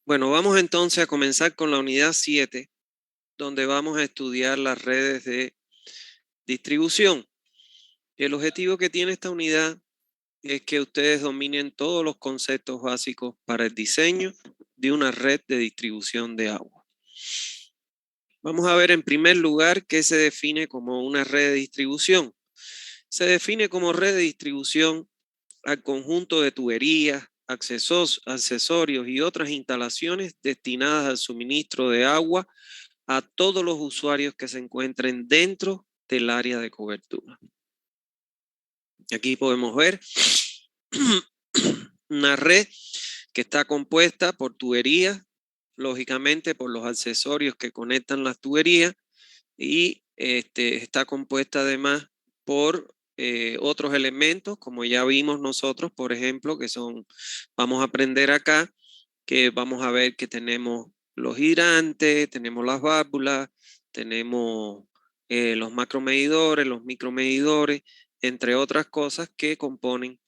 Bueno, vamos entonces a comenzar con la unidad 7, donde vamos a estudiar las redes de distribución. El objetivo que tiene esta unidad es que ustedes dominen todos los conceptos básicos para el diseño de una red de distribución de agua. Vamos a ver en primer lugar qué se define como una red de distribución. Se define como red de distribución al conjunto de tuberías, accesorios y otras instalaciones destinadas al suministro de agua a todos los usuarios que se encuentren dentro del área de cobertura. Aquí podemos ver una red que está compuesta por tuberías, lógicamente por los accesorios que conectan las tuberías, y está compuesta además por otros elementos, como ya vimos nosotros, por ejemplo, que son, vamos a aprender acá, que vamos a ver que tenemos los hidrantes, tenemos las válvulas, tenemos los macromedidores, los micromedidores, entre otras cosas que componen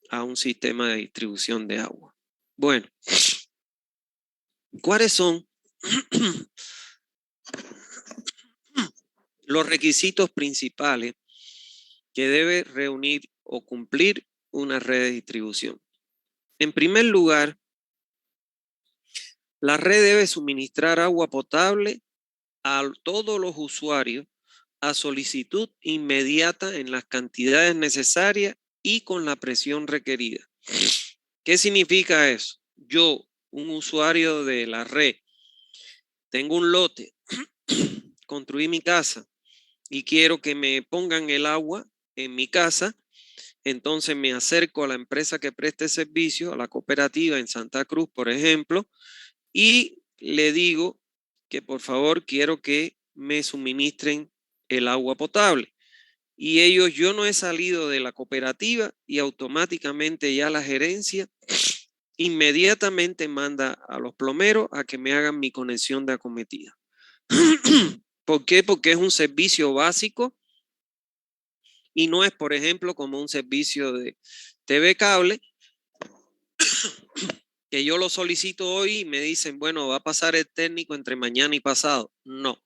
a un sistema de distribución de agua. Bueno, ¿cuáles son los requisitos principales que debe reunir o cumplir una red de distribución? En primer lugar, la red debe suministrar agua potable a todos los usuarios a solicitud inmediata en las cantidades necesarias y con la presión requerida. ¿Qué significa eso? Yo, un usuario de la red, tengo un lote, construí mi casa y quiero que me pongan el agua en mi casa. Entonces me acerco a la empresa que preste servicio, a la cooperativa en Santa Cruz, por ejemplo, y le digo que por favor quiero que me suministren el agua potable. Y ellos, yo no he salido de la cooperativa y automáticamente ya la gerencia inmediatamente manda a los plomeros a que me hagan mi conexión de acometida. ¿Por qué? Porque es un servicio básico y no es, por ejemplo, como un servicio de TV cable, que yo lo solicito hoy y me dicen, bueno, va a pasar el técnico entre mañana y pasado. No.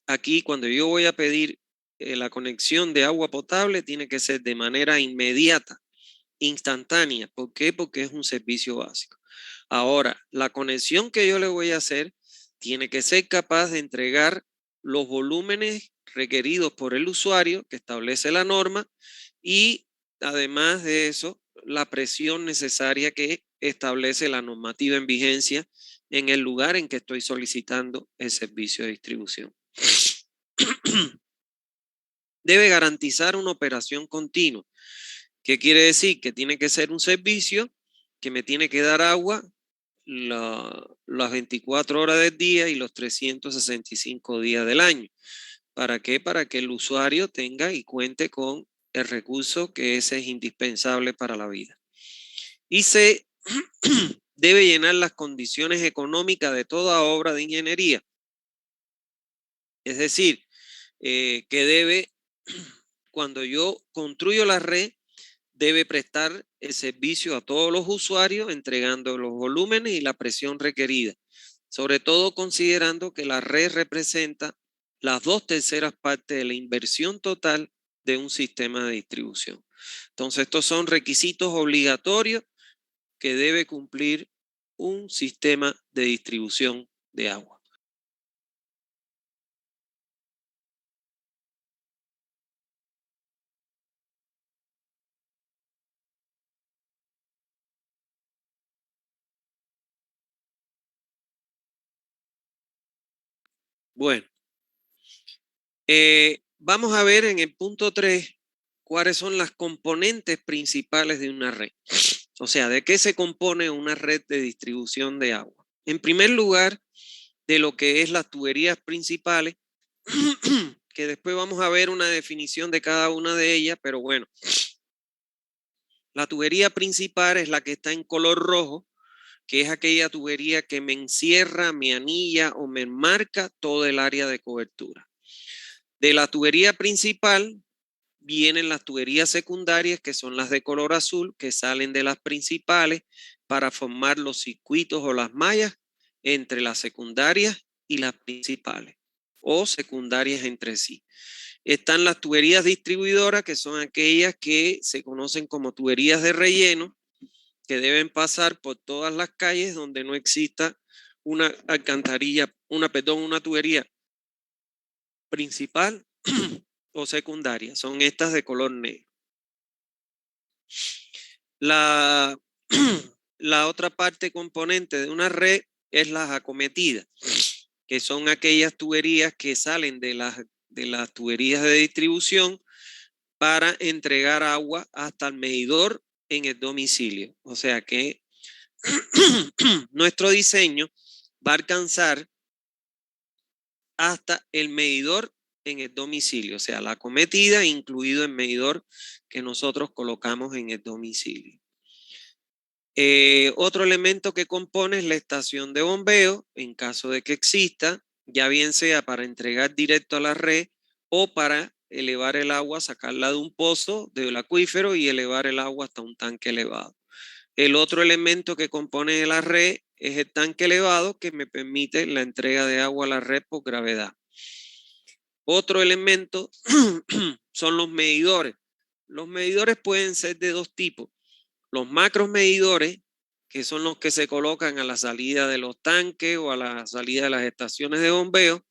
Aquí cuando yo voy a pedir la conexión de agua potable, tiene que ser de manera inmediata, instantánea. ¿Por qué? Porque es un servicio básico. Ahora, la conexión que yo le voy a hacer tiene que ser capaz de entregar los volúmenes requeridos por el usuario que establece la norma y además de eso, la presión necesaria que establece la normativa en vigencia en el lugar en que estoy solicitando el servicio de distribución. Debe garantizar una operación continua. ¿Qué quiere decir? Que tiene que ser un servicio que me tiene que dar agua las 24 horas del día y los 365 días del año. ¿Para qué? Para que el usuario tenga y cuente con el recurso que ese es indispensable para la vida. Y se debe llenar las condiciones económicas de toda obra de ingeniería. Es decir, que debe, cuando yo construyo la red, debe prestar el servicio a todos los usuarios entregando los volúmenes y la presión requerida, sobre todo considerando que la red representa las 2/3 partes de la inversión total de un sistema de distribución. Entonces, estos son requisitos obligatorios que debe cumplir un sistema de distribución de agua. Bueno, vamos a ver en el punto 3 cuáles son las componentes principales de una red. O sea, ¿de qué se compone una red de distribución de agua? En primer lugar, de lo que es las tuberías principales, que después vamos a ver una definición de cada una de ellas, pero bueno, la tubería principal es la que está en color rojo, que es aquella tubería que me encierra, me anilla o me enmarca todo el área de cobertura. De la tubería principal vienen las tuberías secundarias, que son las de color azul, que salen de las principales para formar los circuitos o las mallas entre las secundarias y las principales, o secundarias entre sí. Están las tuberías distribuidoras, que son aquellas que se conocen como tuberías de relleno, que deben pasar por todas las calles donde no exista una alcantarilla, una tubería principal o secundaria. Son estas de color negro. La, la otra parte componente de una red es las acometidas, que son aquellas tuberías que salen de las tuberías de distribución para entregar agua hasta el medidor en el domicilio. O sea que nuestro diseño va a alcanzar hasta el medidor en el domicilio, o sea, la acometida incluido el medidor que nosotros colocamos en el domicilio. Otro elemento que compone es la estación de bombeo, en caso de que exista, ya bien sea para entregar directo a la red o para elevar el agua, sacarla de un pozo del acuífero y elevar el agua hasta un tanque elevado. El otro elemento que compone la red es el tanque elevado, que me permite la entrega de agua a la red por gravedad. Otro elemento son los medidores. Los medidores pueden ser de dos tipos. Los macros medidores, que son los que se colocan a la salida de los tanques o a la salida de las estaciones de bombeo,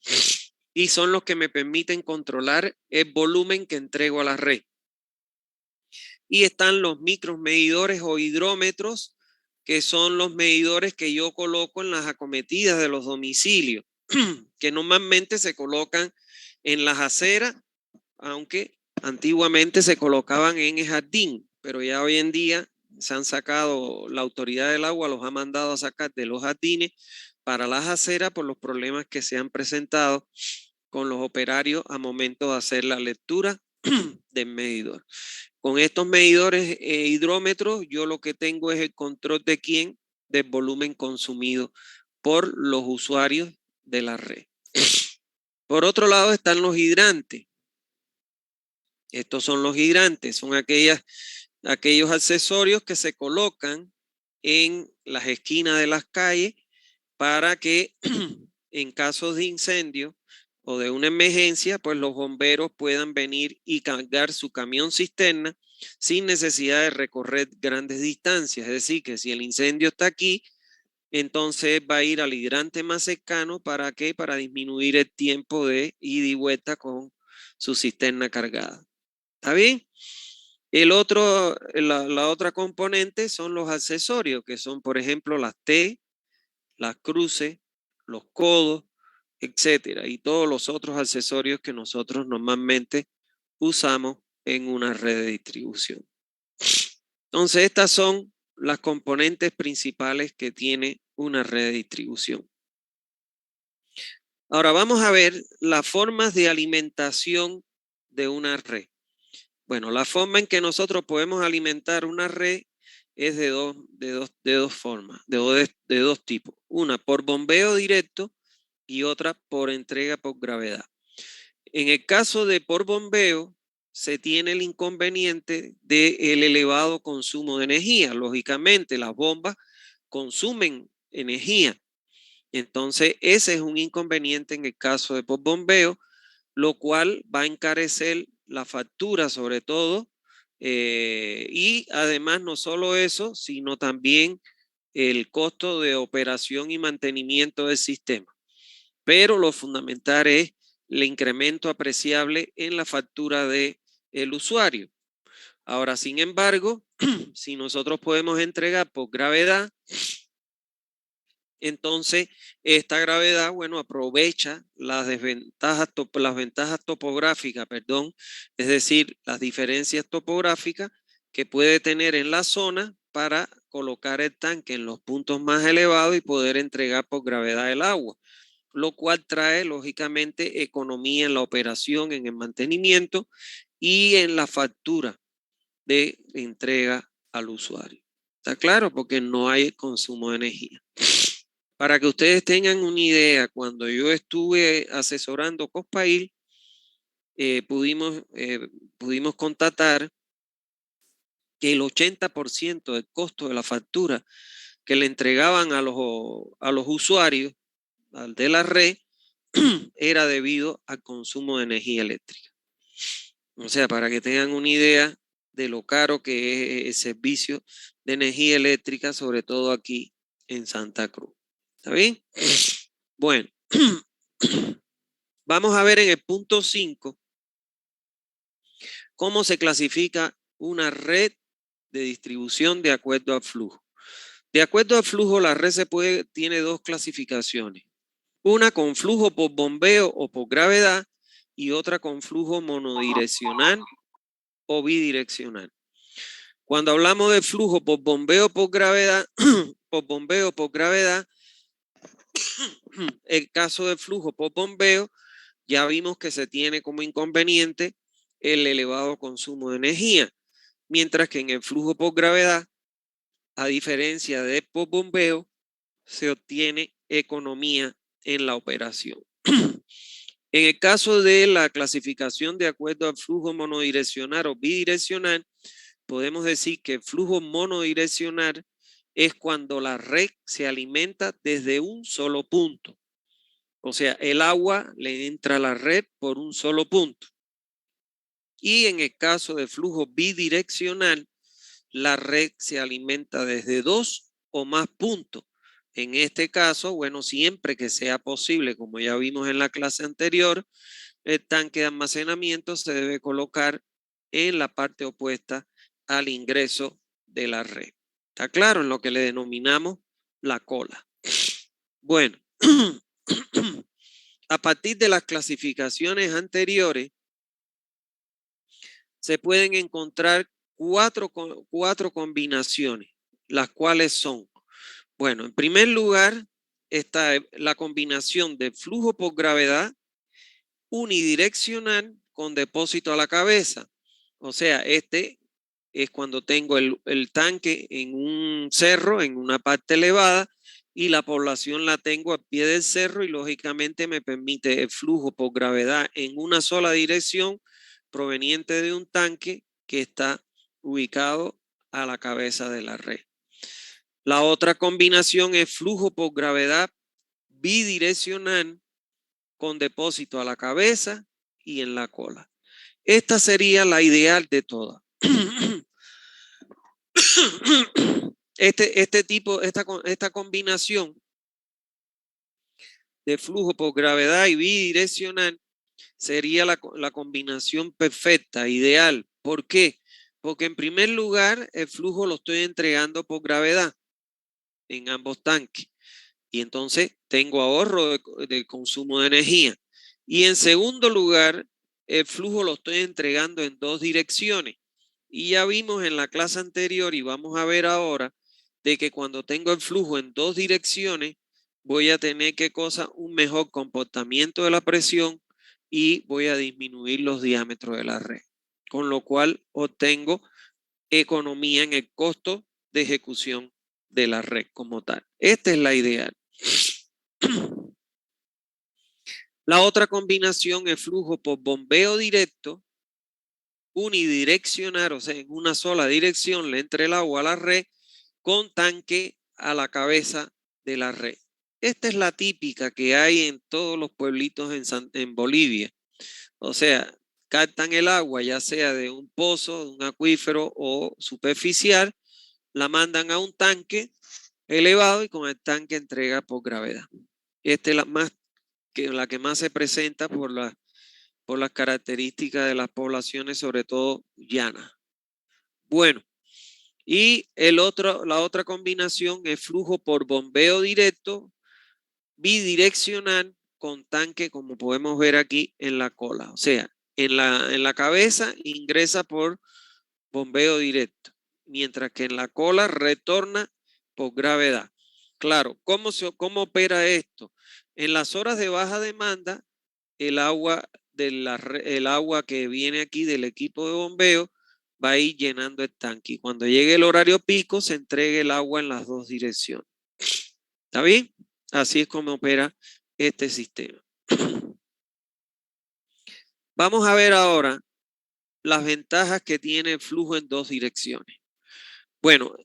y son los que me permiten controlar el volumen que entrego a la red. Y están los micromedidores o hidrómetros, que son los medidores que yo coloco en las acometidas de los domicilios, que normalmente se colocan en las aceras, aunque antiguamente se colocaban en el jardín, pero ya hoy en día se han sacado, la autoridad del agua los ha mandado a sacar de los jardines para las aceras por los problemas que se han presentado con los operarios a momento de hacer la lectura del medidor. Con estos medidores hidrómetros, yo lo que tengo es el control de quién, del volumen consumido por los usuarios de la red. Por otro lado están los hidrantes. Estos son los hidrantes, son aquellos accesorios que se colocan en las esquinas de las calles para que en casos de incendio o de una emergencia, pues los bomberos puedan venir y cargar su camión cisterna sin necesidad de recorrer grandes distancias. Es decir, que si el incendio está aquí, entonces va a ir al hidrante más cercano. ¿Para qué? Para disminuir el tiempo de ida y vuelta con su cisterna cargada. ¿Está bien? La otra componente son los accesorios, que son, por ejemplo, las T, las cruces, los codos, etcétera, y todos los otros accesorios que nosotros normalmente usamos en una red de distribución. Entonces, estas son las componentes principales que tiene una red de distribución. Ahora vamos a ver las formas de alimentación de una red. Bueno, la forma en que nosotros podemos alimentar una red es de dos formas, de dos tipos. Una por bombeo directo y otra por entrega por gravedad. En el caso de por bombeo, se tiene el inconveniente del elevado consumo de energía. Lógicamente, las bombas consumen energía. Entonces, ese es un inconveniente en el caso de por bombeo, lo cual va a encarecer la factura sobre todo, y además no solo eso, sino también el costo de operación y mantenimiento del sistema. Pero lo fundamental es el incremento apreciable en la factura del usuario. Ahora, sin embargo, si nosotros podemos entregar por gravedad, entonces esta gravedad, bueno, aprovecha las ventajas topográficas, es decir, las diferencias topográficas que puede tener en la zona para colocar el tanque en los puntos más elevados y poder entregar por gravedad el agua, lo cual trae lógicamente economía en la operación, en el mantenimiento y en la factura de entrega al usuario. ¿Está claro? Porque no hay consumo de energía. Para que ustedes tengan una idea, cuando yo estuve asesorando Cospail, pudimos constatar que el 80% del costo de la factura que le entregaban a los usuarios de la red era debido al consumo de energía eléctrica. O sea, para que tengan una idea de lo caro que es el servicio de energía eléctrica, sobre todo aquí en Santa Cruz. ¿Está bien? Bueno, vamos a ver en el punto 5 cómo se clasifica una red de distribución de acuerdo al flujo. De acuerdo al flujo, la red tiene dos clasificaciones. Una con flujo por bombeo o por gravedad y otra con flujo monodireccional o bidireccional. Cuando hablamos de flujo por bombeo por gravedad, el caso de flujo por bombeo, ya vimos que se tiene como inconveniente el elevado consumo de energía, mientras que en el flujo por gravedad, a diferencia de por bombeo, se obtiene economía en la operación. En el caso de la clasificación de acuerdo al flujo monodireccional o bidireccional, podemos decir que el flujo monodireccional es cuando la red se alimenta desde un solo punto. O sea, el agua le entra a la red por un solo punto. Y en el caso de flujo bidireccional, la red se alimenta desde dos o más puntos. En este caso, bueno, siempre que sea posible, como ya vimos en la clase anterior, el tanque de almacenamiento se debe colocar en la parte opuesta al ingreso de la red. ¿Está claro? En lo que le denominamos la cola. Bueno, a partir de las clasificaciones anteriores, se pueden encontrar cuatro combinaciones, las cuales son, bueno, en primer lugar está la combinación de flujo por gravedad unidireccional con depósito a la cabeza. O sea, este es cuando tengo el tanque en un cerro, en una parte elevada, y la población la tengo al pie del cerro y lógicamente me permite el flujo por gravedad en una sola dirección proveniente de un tanque que está ubicado a la cabeza de la red. La otra combinación es flujo por gravedad bidireccional con depósito a la cabeza y en la cola. Esta sería la ideal de todas. Esta combinación de flujo por gravedad y bidireccional sería la combinación perfecta, ideal. ¿Por qué? Porque en primer lugar, el flujo lo estoy entregando por gravedad en ambos tanques. Y entonces tengo ahorro de consumo de energía. Y en segundo lugar, el flujo lo estoy entregando en dos direcciones. Y ya vimos en la clase anterior y vamos a ver ahora de que cuando tengo el flujo en dos direcciones, voy a tener un mejor comportamiento de la presión y voy a disminuir los diámetros de la red. Con lo cual obtengo economía en el costo de ejecución de la red como tal. Esta es la ideal. La otra combinación es flujo por bombeo directo, unidireccional, o sea, en una sola dirección le entra el agua a la red con tanque a la cabeza de la red. Esta es la típica que hay en todos los pueblitos en Bolivia. O sea, captan el agua ya sea de un pozo, de un acuífero o superficial, la mandan a un tanque elevado y con el tanque entrega por gravedad. Esta es la que más se presenta por las características de las poblaciones, sobre todo llanas. Bueno, y la otra combinación es flujo por bombeo directo, bidireccional, con tanque, como podemos ver aquí en la cola. O sea, en la cabeza ingresa por bombeo directo, mientras que en la cola retorna por gravedad. Claro, ¿cómo opera esto? En las horas de baja demanda, el agua que viene aquí del equipo de bombeo va a ir llenando el tanque. Y cuando llegue el horario pico, se entregue el agua en las dos direcciones. ¿Está bien? Así es como opera este sistema. Vamos a ver ahora las ventajas que tiene el flujo en dos direcciones. Bueno,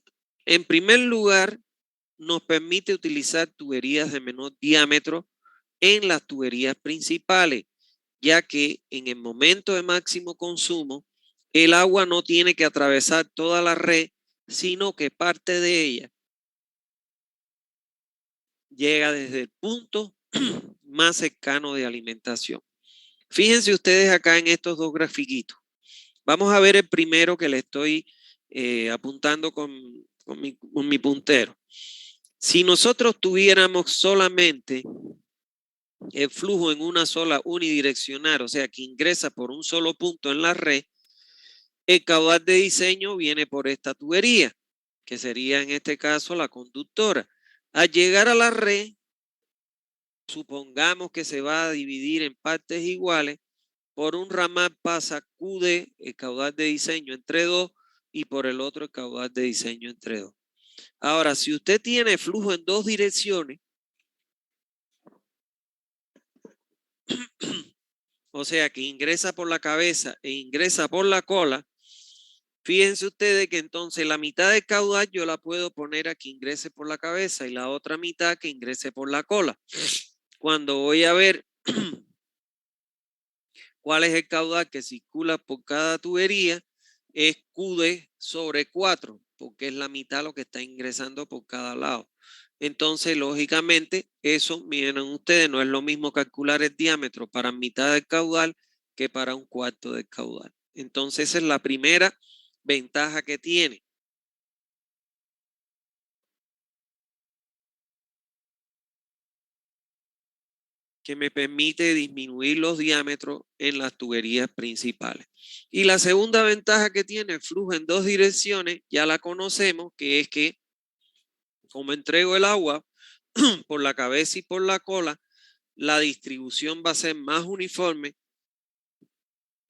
en primer lugar, nos permite utilizar tuberías de menor diámetro en las tuberías principales, ya que en el momento de máximo consumo, el agua no tiene que atravesar toda la red, sino que parte de ella llega desde el punto más cercano de alimentación. Fíjense ustedes acá en estos dos grafiquitos. Vamos a ver el primero que le estoy apuntando con mi puntero. Si nosotros tuviéramos solamente el flujo en una sola unidireccional, o sea, que ingresa por un solo punto en la red, el caudal de diseño viene por esta tubería, que sería en este caso la conductora. Al llegar a la red, supongamos que se va a dividir en partes iguales, por un ramal pasa QD, el caudal de diseño, entre 2, y por el otro el caudal de diseño entre 2. Ahora, si usted tiene flujo en dos direcciones, o sea que ingresa por la cabeza e ingresa por la cola, fíjense ustedes que entonces la mitad del caudal yo la puedo poner a que ingrese por la cabeza y la otra mitad que ingrese por la cola. Cuando voy a ver cuál es el caudal que circula por cada tubería, es QD sobre 4, porque es la mitad lo que está ingresando por cada lado. Entonces, lógicamente, eso, miren ustedes, no es lo mismo calcular el diámetro para mitad del caudal que para un cuarto del caudal. Entonces, esa es la primera ventaja que tiene. Que me permite disminuir los diámetros en las tuberías principales. Y la segunda ventaja que tiene el flujo en dos direcciones, ya la conocemos, que es que como entrego el agua por la cabeza y por la cola, la distribución va a ser más uniforme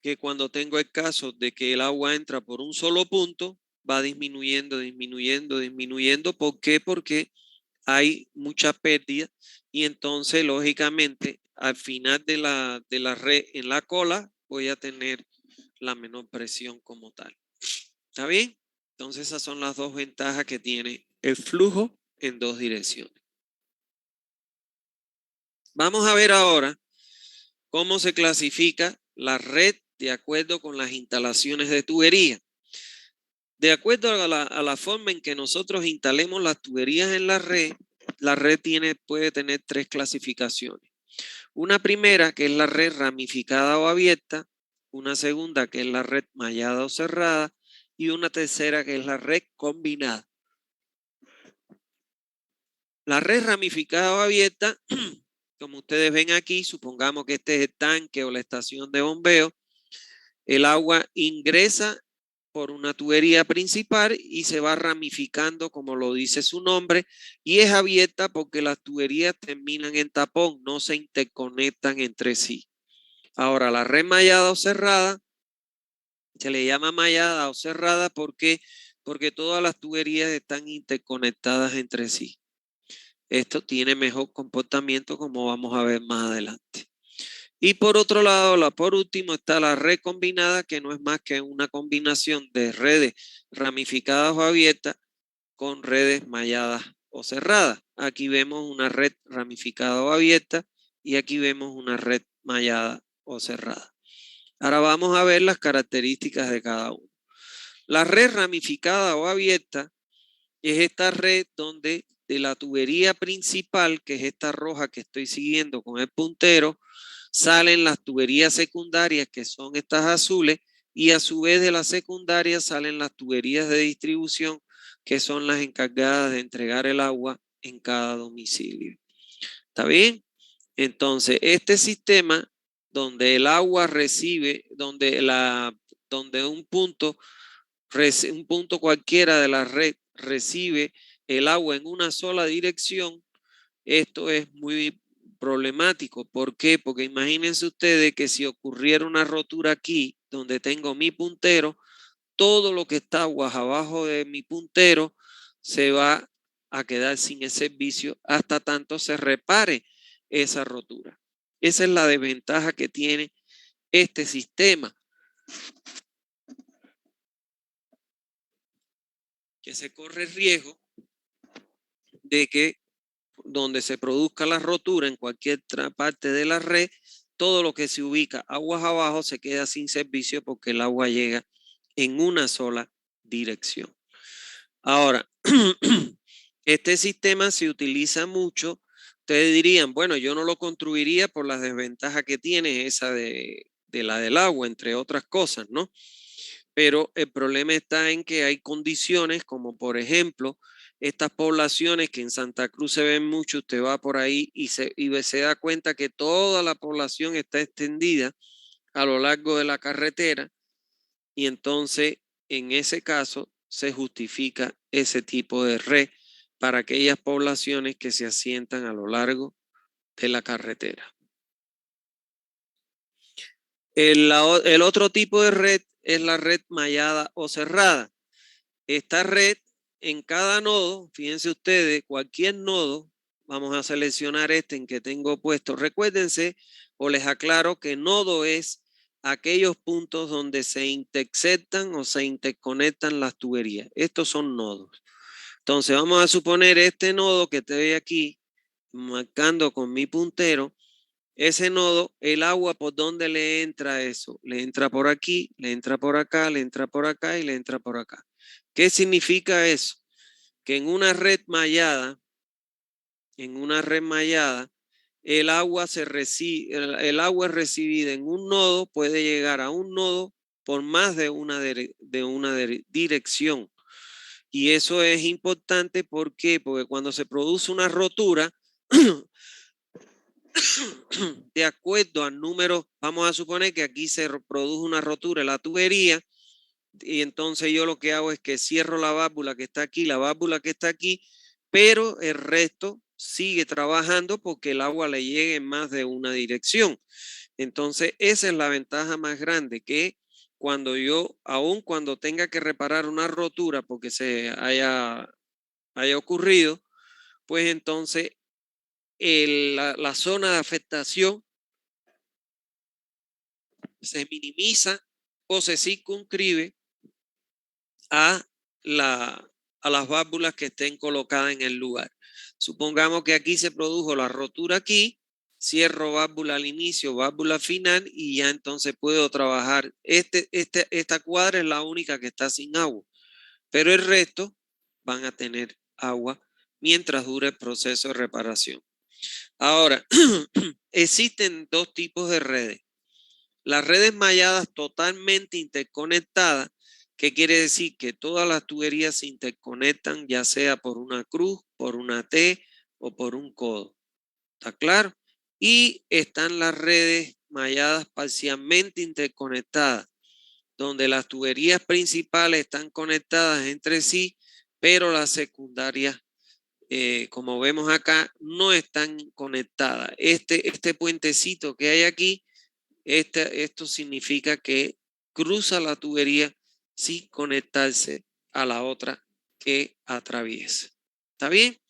que cuando tengo el caso de que el agua entra por un solo punto, va disminuyendo, disminuyendo, disminuyendo. ¿Por qué? Porque hay mucha pérdida y entonces lógicamente al final de la red en la cola voy a tener la menor presión como tal. ¿Está bien? Entonces esas son las dos ventajas que tiene el flujo en dos direcciones. Vamos a ver ahora cómo se clasifica la red de acuerdo con las instalaciones de tubería. De acuerdo a la forma en que nosotros instalemos las tuberías en la red puede tener tres clasificaciones. Una primera, que es la red ramificada o abierta, una segunda, que es la red mallada o cerrada, y una tercera, que es la red combinada. La red ramificada o abierta, como ustedes ven aquí, supongamos que este es el tanque o la estación de bombeo, el agua ingresa por una tubería principal y se va ramificando como lo dice su nombre, y es abierta porque las tuberías terminan en tapón, no se interconectan entre sí. Ahora, la red mallada o cerrada, se le llama mallada o cerrada porque todas las tuberías están interconectadas entre sí. Esto tiene mejor comportamiento, como vamos a ver más adelante. Y por otro lado, por último, está la red combinada, que no es más que una combinación de redes ramificadas o abiertas con redes malladas o cerradas. Aquí vemos una red ramificada o abierta y aquí vemos una red mallada o cerrada. Ahora vamos a ver las características de cada uno. La red ramificada o abierta es esta red donde de la tubería principal, que es esta roja que estoy siguiendo con el puntero, salen las tuberías secundarias, que son estas azules, y a su vez de las secundarias salen las tuberías de distribución, que son las encargadas de entregar el agua en cada domicilio. ¿Está bien? Entonces, este sistema donde el agua recibe, donde un punto cualquiera de la red recibe el agua en una sola dirección, esto es muy problemático. ¿Por qué? Porque imagínense ustedes que si ocurriera una rotura aquí, donde tengo mi puntero, todo lo que está aguas abajo de mi puntero se va a quedar sin el servicio hasta tanto se repare esa rotura. Esa es la desventaja que tiene este sistema, que se corre el riesgo de que donde se produzca la rotura en cualquier parte de la red, todo lo que se ubica aguas abajo se queda sin servicio porque el agua llega en una sola dirección. Ahora, este sistema se utiliza mucho. Ustedes dirían, bueno, yo no lo construiría por las desventajas que tiene esa de la del agua, entre otras cosas, ¿no? Pero el problema está en que hay condiciones como, por ejemplo, estas poblaciones que en Santa Cruz se ven mucho, usted va por ahí y se da cuenta que toda la población está extendida a lo largo de la carretera y entonces en ese caso se justifica ese tipo de red para aquellas poblaciones que se asientan a lo largo de la carretera. El otro tipo de red es la red mallada o cerrada. Esta red en cada nodo, fíjense ustedes, cualquier nodo, vamos a seleccionar este en que tengo puesto. Recuérdense o les aclaro que nodo es aquellos puntos donde se intersectan o se interconectan las tuberías. Estos son nodos. Entonces vamos a suponer este nodo que estoy aquí marcando con mi puntero. Ese nodo, el agua, ¿por dónde le entra eso? Le entra por aquí, le entra por acá, le entra por acá y le entra por acá. ¿Qué significa eso? Que en una red mallada, el agua el agua es recibida en un nodo, puede llegar a un nodo por más de una dirección. Y eso es importante, ¿por qué? Porque cuando se produce una rotura, de acuerdo al número, vamos a suponer que aquí se produjo una rotura en la tubería, y entonces yo lo que hago es que cierro la válvula que está aquí, la válvula que está aquí, pero el resto sigue trabajando porque el agua le llegue en más de una dirección. Entonces, esa es la ventaja más grande, que aun cuando tenga que reparar una rotura porque se haya ocurrido, pues entonces la zona de afectación se minimiza o se circunscribe a, a las válvulas que estén colocadas en el lugar. Supongamos que aquí se produjo la rotura aquí, cierro válvula al inicio, válvula final y ya entonces puedo trabajar. Esta cuadra es la única que está sin agua, pero el resto van a tener agua mientras dure el proceso de reparación. Ahora, existen dos tipos de redes. Las redes malladas totalmente interconectadas, ¿qué quiere decir? Que todas las tuberías se interconectan, ya sea por una cruz, por una T o por un codo. ¿Está claro? Y están las redes malladas parcialmente interconectadas, donde las tuberías principales están conectadas entre sí, pero las secundarias, como vemos acá, no están conectadas. Este puentecito que hay aquí, esto significa que cruza la tubería sin conectarse a la otra que atraviesa. ¿Está bien?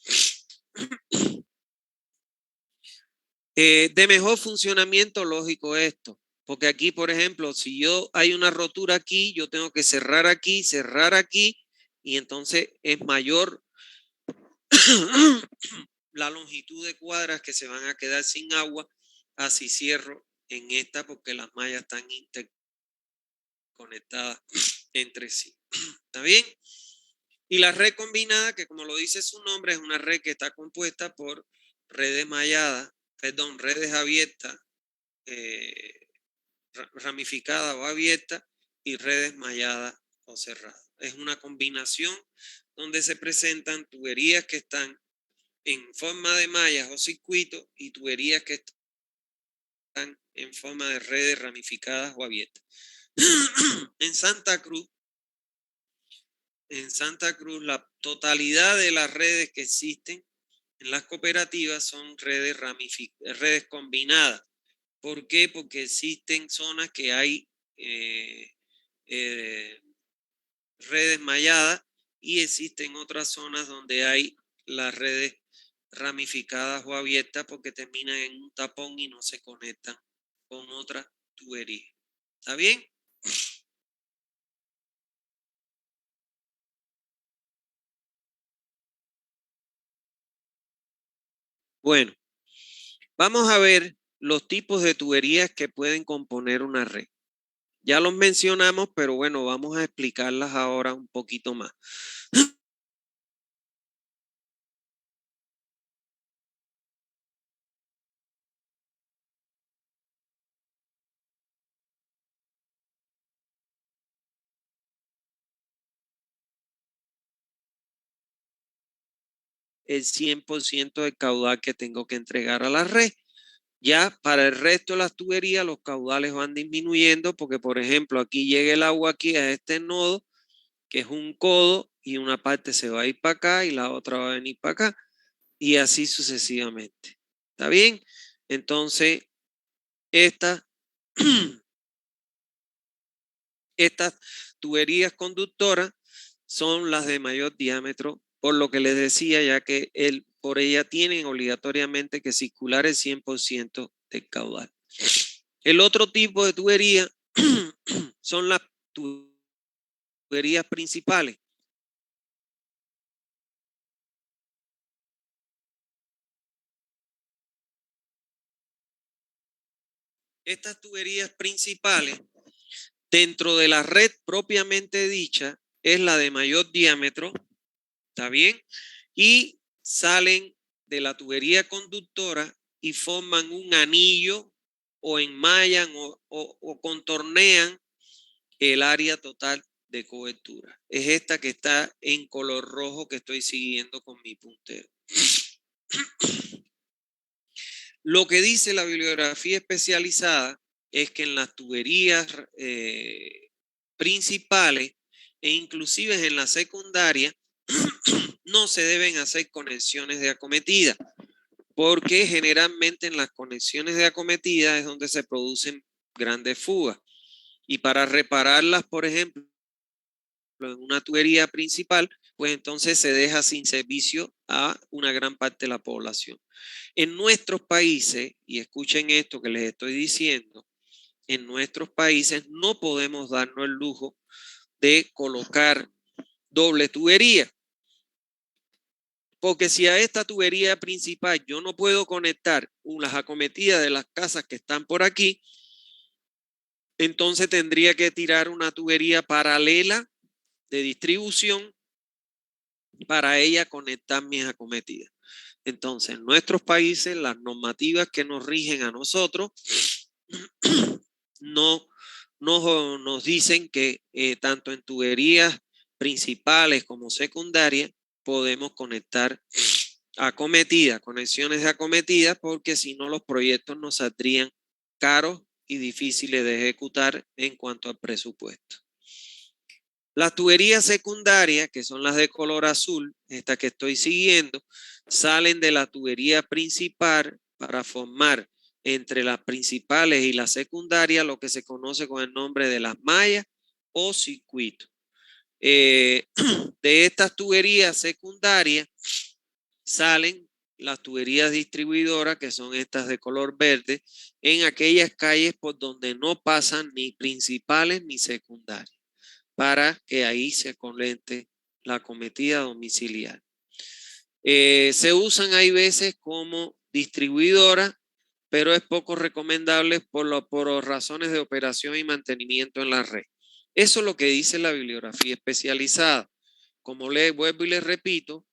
De mejor funcionamiento lógico esto, porque aquí, por ejemplo, si hay una rotura aquí, yo tengo que cerrar aquí, y entonces es mayor la longitud de cuadras que se van a quedar sin agua. Así cierro en esta porque las mallas están interconectadas entre sí. ¿Está bien? Y la red combinada, que como lo dice su nombre, es una red que está compuesta por redes malladas, redes abiertas, ramificadas o abiertas, y redes malladas o cerradas. Es una combinación donde se presentan tuberías que están en forma de mallas o circuitos y tuberías que están en forma de redes ramificadas o abiertas. En Santa Cruz, la totalidad de las redes que existen en las cooperativas son redes combinadas. ¿Por qué? Porque existen zonas que hay redes malladas y existen otras zonas donde hay las redes ramificadas o abiertas porque terminan en un tapón y no se conectan con otra tubería. ¿Está bien? Bueno, vamos a ver los tipos de tuberías que pueden componer una red. Ya los mencionamos, pero bueno, vamos a explicarlas ahora un poquito más. El 100% del caudal que tengo que entregar a la red. Ya para el resto de las tuberías los caudales van disminuyendo porque, por ejemplo, aquí llega el agua aquí a este nodo, que es un codo, y una parte se va a ir para acá y la otra va a venir para acá, y así sucesivamente. ¿Está bien? Entonces, estas tuberías conductoras son las de mayor diámetro, por lo que les decía, ya que por ella tienen obligatoriamente que circular el 100% del caudal. El otro tipo de tubería son las tuberías principales. Estas tuberías principales, dentro de la red propiamente dicha, es la de mayor diámetro, ¿está bien? Y salen de la tubería conductora y forman un anillo o enmallan o contornean el área total de cobertura. Es esta que está en color rojo que estoy siguiendo con mi puntero. Lo que dice la bibliografía especializada es que en las tuberías principales e inclusive en la secundaria no se deben hacer conexiones de acometida, porque generalmente en las conexiones de acometida es donde se producen grandes fugas. Y para repararlas, por ejemplo, en una tubería principal, pues entonces se deja sin servicio a una gran parte de la población. En nuestros países, y escuchen esto que les estoy diciendo, en nuestros países no podemos darnos el lujo de colocar doble tubería. Porque si a esta tubería principal yo no puedo conectar las acometidas de las casas que están por aquí, entonces tendría que tirar una tubería paralela de distribución para ella conectar mis acometidas. Entonces, en nuestros países, las normativas que nos rigen a nosotros no nos dicen que tanto en tuberías principales como secundarias podemos conectar acometidas, conexiones de acometidas, porque si no los proyectos nos saldrían caros y difíciles de ejecutar en cuanto al presupuesto. Las tuberías secundarias, que son las de color azul, esta que estoy siguiendo, salen de la tubería principal para formar entre las principales y las secundarias lo que se conoce con el nombre de las mallas o circuitos. De estas tuberías secundarias salen las tuberías distribuidoras, que son estas de color verde, en aquellas calles por donde no pasan ni principales ni secundarias, para que ahí se conecte la acometida domiciliaria. Se usan hay veces como distribuidora, pero es poco recomendable por razones de operación y mantenimiento en la red. Eso es lo que dice la bibliografía especializada. Como les vuelvo y les repito,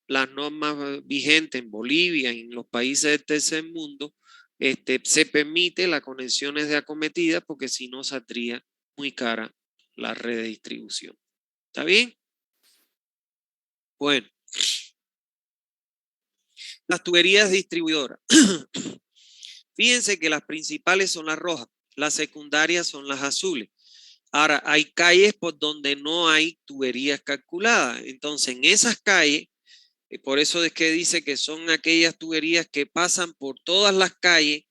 las normas vigentes en Bolivia y en los países del tercer mundo, se permite las conexiones de acometida porque si no saldría muy cara la red de distribución. ¿Está bien? Bueno, las tuberías distribuidoras. Fíjense que las principales son las rojas, las secundarias son las azules. Ahora, hay calles por donde no hay tuberías calculadas. Entonces, en esas calles, por eso es que dice que son aquellas tuberías que pasan por todas las calles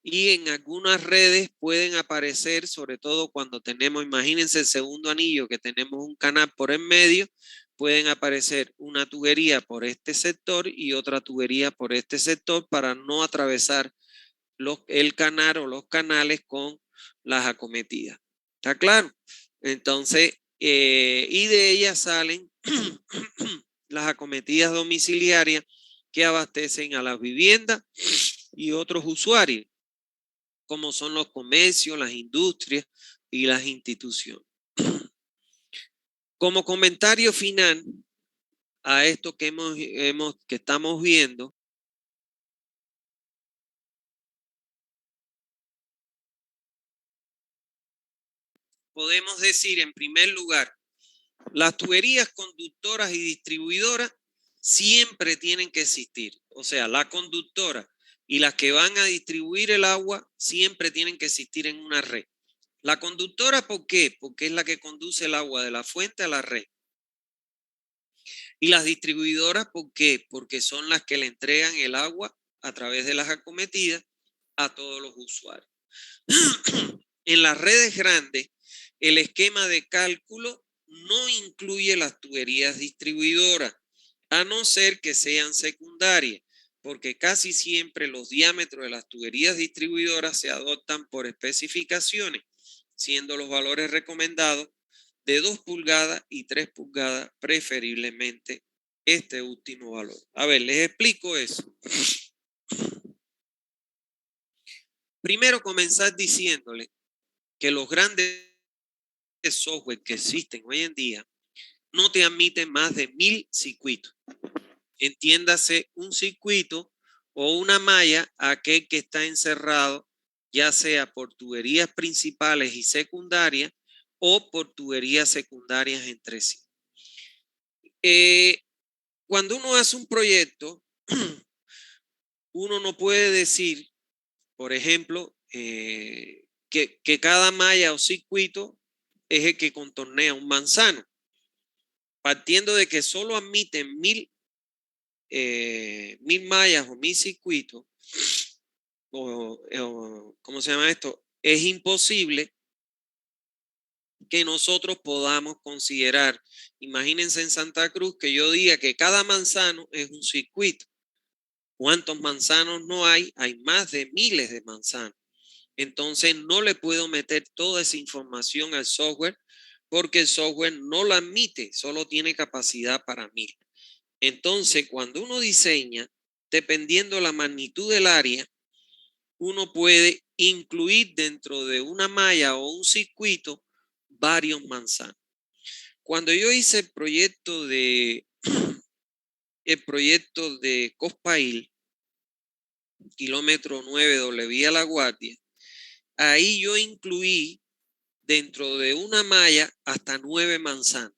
y en algunas redes pueden aparecer, sobre todo cuando tenemos, imagínense el segundo anillo, que tenemos un canal por en medio, pueden aparecer una tubería por este sector y otra tubería por este sector para no atravesar el canal o los canales con las acometidas. ¿Está claro? Entonces, y de ellas salen las acometidas domiciliarias que abastecen a las viviendas y otros usuarios, como son los comercios, las industrias y las instituciones. Como comentario final a esto que que estamos viendo, podemos decir en primer lugar, las tuberías conductoras y distribuidoras siempre tienen que existir. O sea, la conductora y las que van a distribuir el agua siempre tienen que existir en una red. La conductora, ¿por qué? Porque es la que conduce el agua de la fuente a la red. Y las distribuidoras, ¿por qué? Porque son las que le entregan el agua a través de las acometidas a todos los usuarios. En las redes grandes, el esquema de cálculo no incluye las tuberías distribuidoras, a no ser que sean secundarias, porque casi siempre los diámetros de las tuberías distribuidoras se adoptan por especificaciones, siendo los valores recomendados de 2 pulgadas y 3 pulgadas, preferiblemente este último valor. A ver, les explico eso. Primero comenzar diciéndole que los grandes software que existen hoy en día no te admiten más de 1000 circuitos. Entiéndase un circuito o una malla, aquel que está encerrado, ya sea por tuberías principales y secundarias o por tuberías secundarias entre sí. Cuando uno hace un proyecto, uno no puede decir, por ejemplo, que cada malla o circuito es el que contornea un manzano, partiendo de que solo admiten 1000 mallas o 1000 circuitos, ¿cómo se llama esto? Es imposible que nosotros podamos considerar, imagínense en Santa Cruz, que yo diga que cada manzano es un circuito. ¿Cuántos manzanos no hay? Hay más de miles de manzanos. Entonces no le puedo meter toda esa información al software porque el software no la admite, solo tiene capacidad para 1000. Entonces, cuando uno diseña, dependiendo la magnitud del área, uno puede incluir dentro de una malla o un circuito varios manzanos. Cuando yo hice el proyecto de Cospail, kilómetro 9 doble vía La Guardia, ahí yo incluí dentro de una malla hasta 9 manzanos,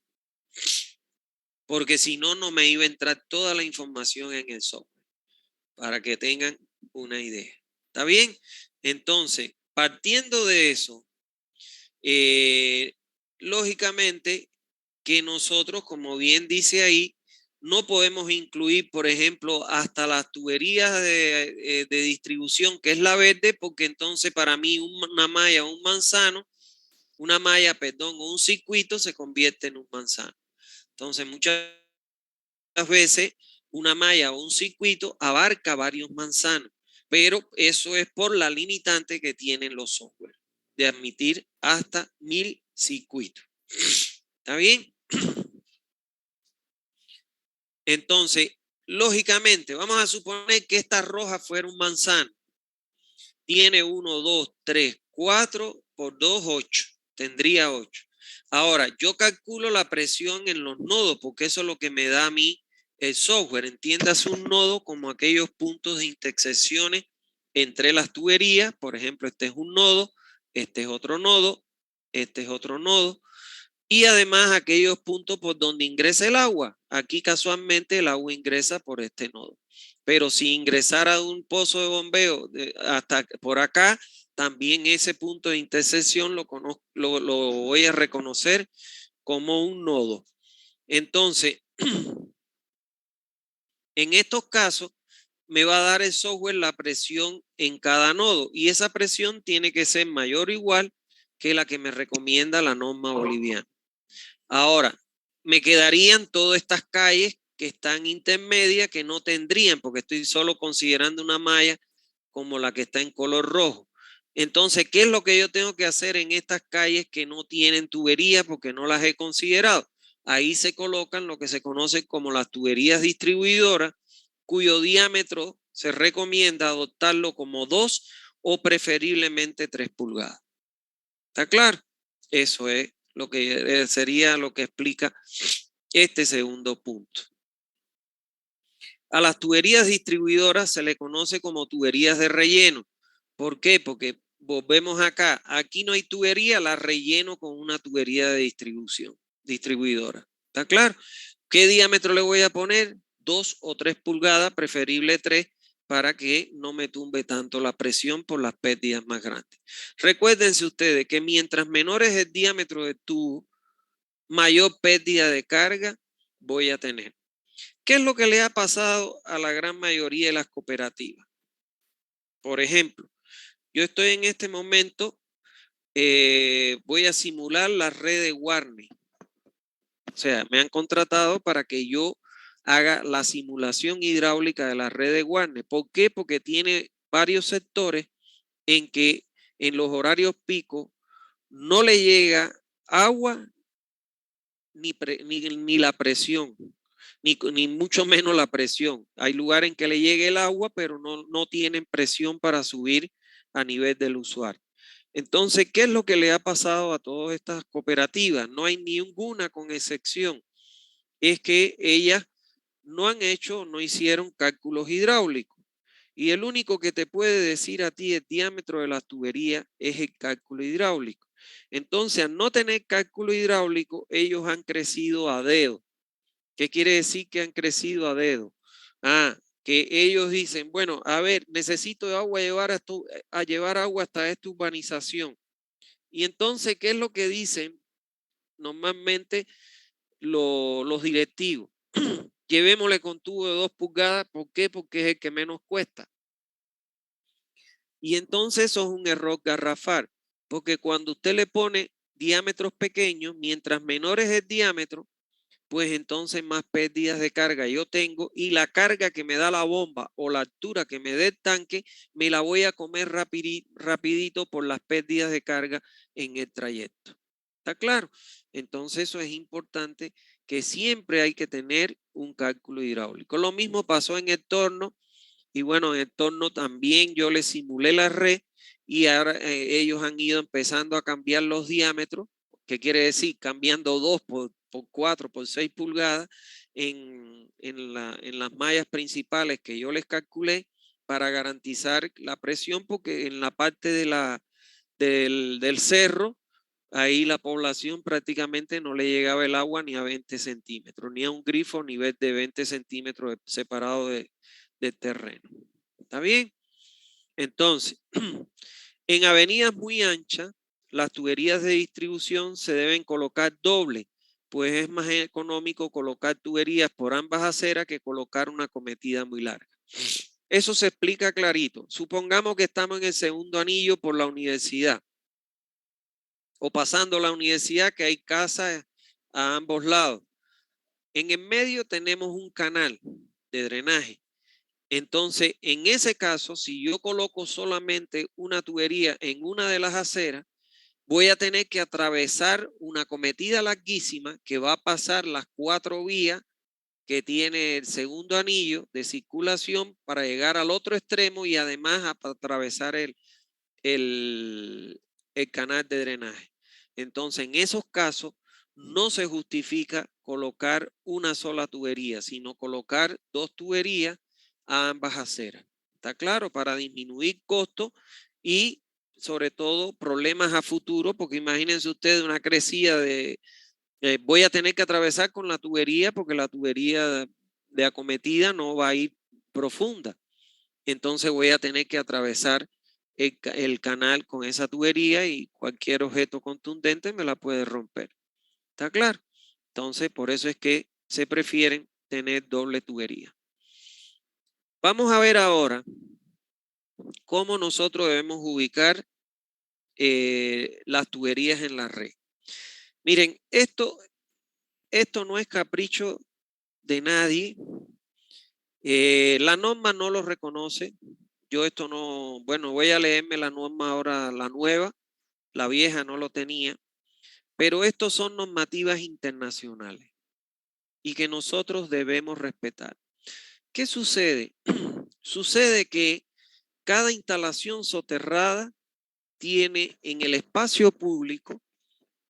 porque si no, no me iba a entrar toda la información en el software, para que tengan una idea. ¿Está bien? Entonces, partiendo de eso, lógicamente que nosotros, como bien dice ahí, no podemos incluir, por ejemplo, hasta las tuberías de distribución, que es la verde, porque entonces para mí una malla o un manzano, una malla, perdón, o un circuito se convierte en un manzano. Entonces, muchas veces una malla o un circuito abarca varios manzanos, pero eso es por la limitante que tienen los software de admitir hasta 1000 circuitos. ¿Está bien? Entonces, lógicamente, vamos a suponer que esta roja fuera un manzano. Tiene 1, 2, 3, 4 por 2, 8. Tendría 8. Ahora, yo calculo la presión en los nodos, porque eso es lo que me da a mí el software. Entiendas un nodo como aquellos puntos de intersecciones entre las tuberías. Por ejemplo, este es un nodo, este es otro nodo, este es otro nodo. Y además aquellos puntos por donde ingresa el agua. Aquí casualmente el agua ingresa por este nodo. Pero si ingresara de un pozo de bombeo hasta por acá, también ese punto de intersección lo voy a reconocer como un nodo. Entonces, en estos casos, me va a dar el software la presión en cada nodo. Y esa presión tiene que ser mayor o igual que la que me recomienda la norma boliviana. Ahora, me quedarían todas estas calles que están intermedias que no tendrían, porque estoy solo considerando una malla como la que está en color rojo. Entonces, ¿qué es lo que yo tengo que hacer en estas calles que no tienen tuberías porque no las he considerado? Ahí se colocan lo que se conoce como las tuberías distribuidoras, cuyo diámetro se recomienda adoptarlo como 2 o preferiblemente 3 pulgadas. ¿Está claro? Eso es lo que sería lo que explica este segundo punto. A las tuberías distribuidoras se le conoce como tuberías de relleno. ¿Por qué? Porque volvemos acá. Aquí no hay tubería, la relleno con una tubería de distribuidora. ¿Está claro? ¿Qué diámetro le voy a poner? 2 o 3 pulgadas, preferible 3, para que no me tumbe tanto la presión por las pérdidas más grandes. Recuérdense ustedes que mientras menor es el diámetro del tubo, mayor pérdida de carga voy a tener. ¿Qué es lo que le ha pasado a la gran mayoría de las cooperativas? Por ejemplo, yo estoy en este momento, voy a simular la red de Warner. O sea, me han contratado para que yo haga la simulación hidráulica de la red de Warner. ¿Por qué? Porque tiene varios sectores en que en los horarios pico no le llega agua ni la presión, ni mucho menos la presión. Hay lugares en que le llegue el agua, pero no tienen presión para subir a nivel del usuario. Entonces, ¿qué es lo que le ha pasado a todas estas cooperativas? No hay ninguna con excepción. Es que ellas no han hecho, no hicieron cálculos hidráulicos. Y el único que te puede decir a ti el diámetro de la tubería es el cálculo hidráulico. Entonces, al no tener cálculo hidráulico, ellos han crecido a dedo. ¿Qué quiere decir que han crecido a dedo? Que ellos dicen, bueno, a ver, necesito agua a llevar agua hasta esta urbanización. Y entonces, ¿qué es lo que dicen normalmente los directivos? Llevémosle con tubo de 2 pulgadas. ¿Por qué? Porque es el que menos cuesta. Y entonces eso es un error garrafal, porque cuando usted le pone diámetros pequeños, mientras menor es el diámetro, pues entonces más pérdidas de carga yo tengo y la carga que me da la bomba o la altura que me dé el tanque, me la voy a comer rapidito por las pérdidas de carga en el trayecto. ¿Está claro? Entonces eso es importante, que siempre hay que tener un cálculo hidráulico. Lo mismo pasó en el torno. Y bueno, en el torno también yo les simulé la red y ahora ellos han ido empezando a cambiar los diámetros. ¿Qué quiere decir? Cambiando 2 por 4, por 6 pulgadas en las mallas principales que yo les calculé para garantizar la presión, porque en la parte del cerro, ahí la población prácticamente no le llegaba el agua ni a 20 centímetros, ni a un grifo nivel de 20 centímetros separado del terreno. ¿Está bien? Entonces, en avenidas muy anchas, las tuberías de distribución se deben colocar doble, pues es más económico colocar tuberías por ambas aceras que colocar una cometida muy larga. Eso se explica clarito. Supongamos que estamos en el segundo anillo por la universidad o pasando la universidad, que hay casas a ambos lados. En el medio tenemos un canal de drenaje. Entonces, en ese caso, si yo coloco solamente una tubería en una de las aceras, voy a tener que atravesar una cometida larguísima que va a pasar las 4 vías que tiene el segundo anillo de circulación para llegar al otro extremo y además atravesar el canal de drenaje. Entonces, en esos casos, no se justifica colocar una sola tubería, sino colocar 2 tuberías a ambas aceras. ¿Está claro? Para disminuir costos y sobre todo problemas a futuro, porque imagínense ustedes una crecida de, voy a tener que atravesar con la tubería porque la tubería de acometida no va a ir profunda. Entonces voy a tener que atravesar el canal con esa tubería y cualquier objeto contundente me la puede romper. ¿Está claro? Entonces, por eso es que se prefieren tener doble tubería. Vamos a ver ahora cómo nosotros debemos ubicar las tuberías en la red. Miren, esto no es capricho de nadie. La norma no lo reconoce. Yo esto no, bueno, voy a leerme la norma ahora, la nueva, la vieja no lo tenía, pero estos son normativas internacionales y que nosotros debemos respetar. ¿Qué sucede? Sucede que cada instalación soterrada tiene en el espacio público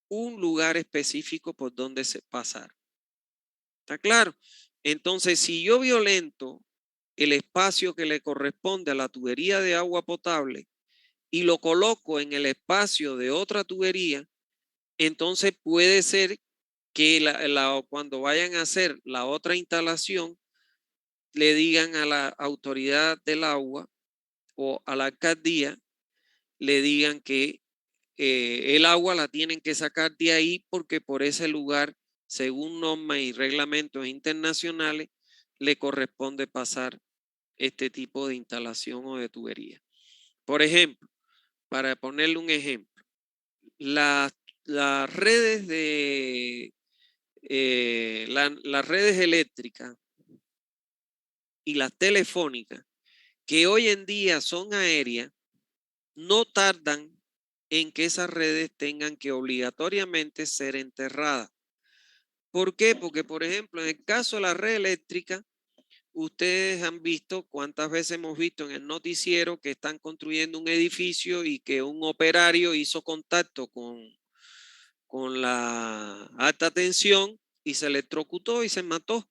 un lugar específico por donde se pasar. ¿Está claro? Entonces, si yo violento el espacio que le corresponde a la tubería de agua potable y lo coloco en el espacio de otra tubería, entonces puede ser que cuando vayan a hacer la otra instalación, le digan a la autoridad del agua o a la alcaldía, le digan que el agua la tienen que sacar de ahí porque por ese lugar, según normas y reglamentos internacionales, le corresponde pasar este tipo de instalación o de tubería. Por ejemplo, para ponerle un ejemplo, las, las redes de las redes eléctricas y las telefónicas, que hoy en día son aéreas, no tardan en que esas redes tengan que obligatoriamente ser enterradas. ¿Por qué? Porque, por ejemplo, en el caso de la red eléctrica, ustedes han visto cuántas veces hemos visto en el noticiero que están construyendo un edificio y que un operario hizo contacto con la alta tensión y se electrocutó y se mató.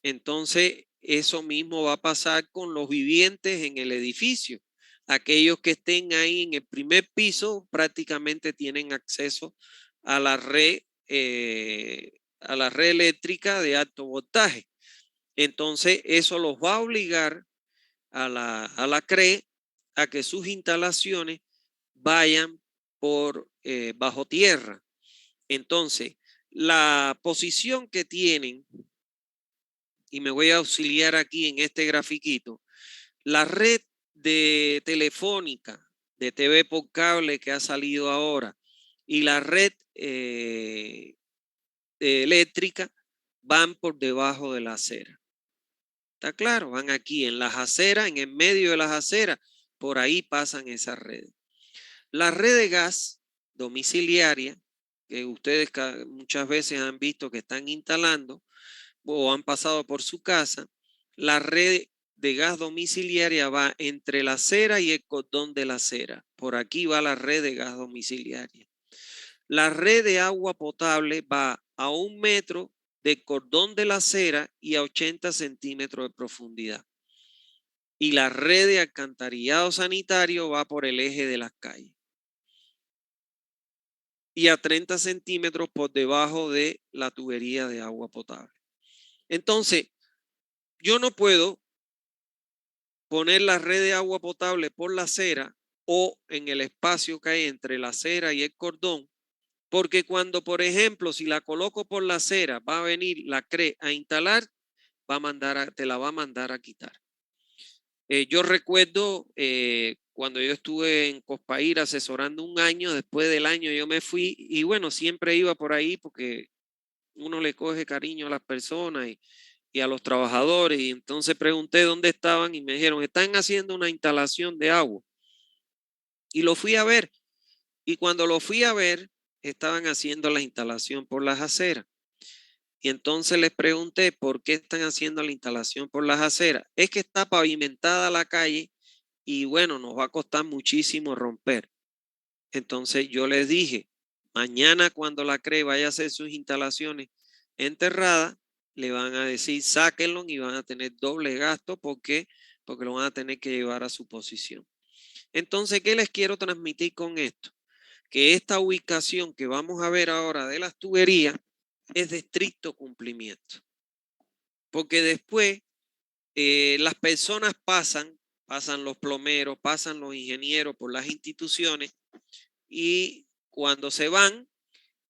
Entonces, eso mismo va a pasar con los vivientes en el edificio. Aquellos que estén ahí en el primer piso prácticamente tienen acceso a a la red eléctrica de alto voltaje. Entonces, eso los va a obligar a la CRE a que sus instalaciones vayan por bajo tierra. Entonces, la posición que tienen, y me voy a auxiliar aquí en este grafiquito, la red de telefónica, de TV por cable que ha salido ahora, y la red eléctrica van por debajo de la acera. ¿Está claro? Van aquí en las aceras, en el medio de las aceras, por ahí pasan esas redes. La red de gas domiciliaria, que ustedes muchas veces han visto que están instalando o han pasado por su casa, la red de gas domiciliaria va entre la acera y el cordón de la acera. Por aquí va la red de gas domiciliaria. La red de agua potable va a 1 metro del cordón de la acera y a 80 centímetros de profundidad. Y la red de alcantarillado sanitario va por el eje de las calles y a 30 centímetros por debajo de la tubería de agua potable. Entonces, yo no puedo poner la red de agua potable por la acera o en el espacio que hay entre la acera y el cordón, porque cuando, por ejemplo, si la coloco por la acera, va a venir la CRE a instalar, te la va a mandar a quitar. Yo recuerdo cuando yo estuve en Cospair asesorando un año, después del año yo me fui y bueno, siempre iba por ahí porque uno le coge cariño a las personas y a los trabajadores. Y entonces pregunté dónde estaban y me dijeron, están haciendo una instalación de agua. Y lo fui a ver. Y cuando lo fui a ver, estaban haciendo la instalación por las aceras. Y entonces les pregunté por qué están haciendo la instalación por las aceras. Es que está pavimentada la calle y bueno, nos va a costar muchísimo romper. Entonces yo les dije, mañana cuando la CRE vaya a hacer sus instalaciones enterradas, le van a decir, sáquenlo y van a tener doble gasto porque lo van a tener que llevar a su posición. Entonces, ¿qué les quiero transmitir con esto? Que esta ubicación que vamos a ver ahora de las tuberías es de estricto cumplimiento. Porque después las personas pasan los plomeros, pasan los ingenieros por las instituciones y cuando se van,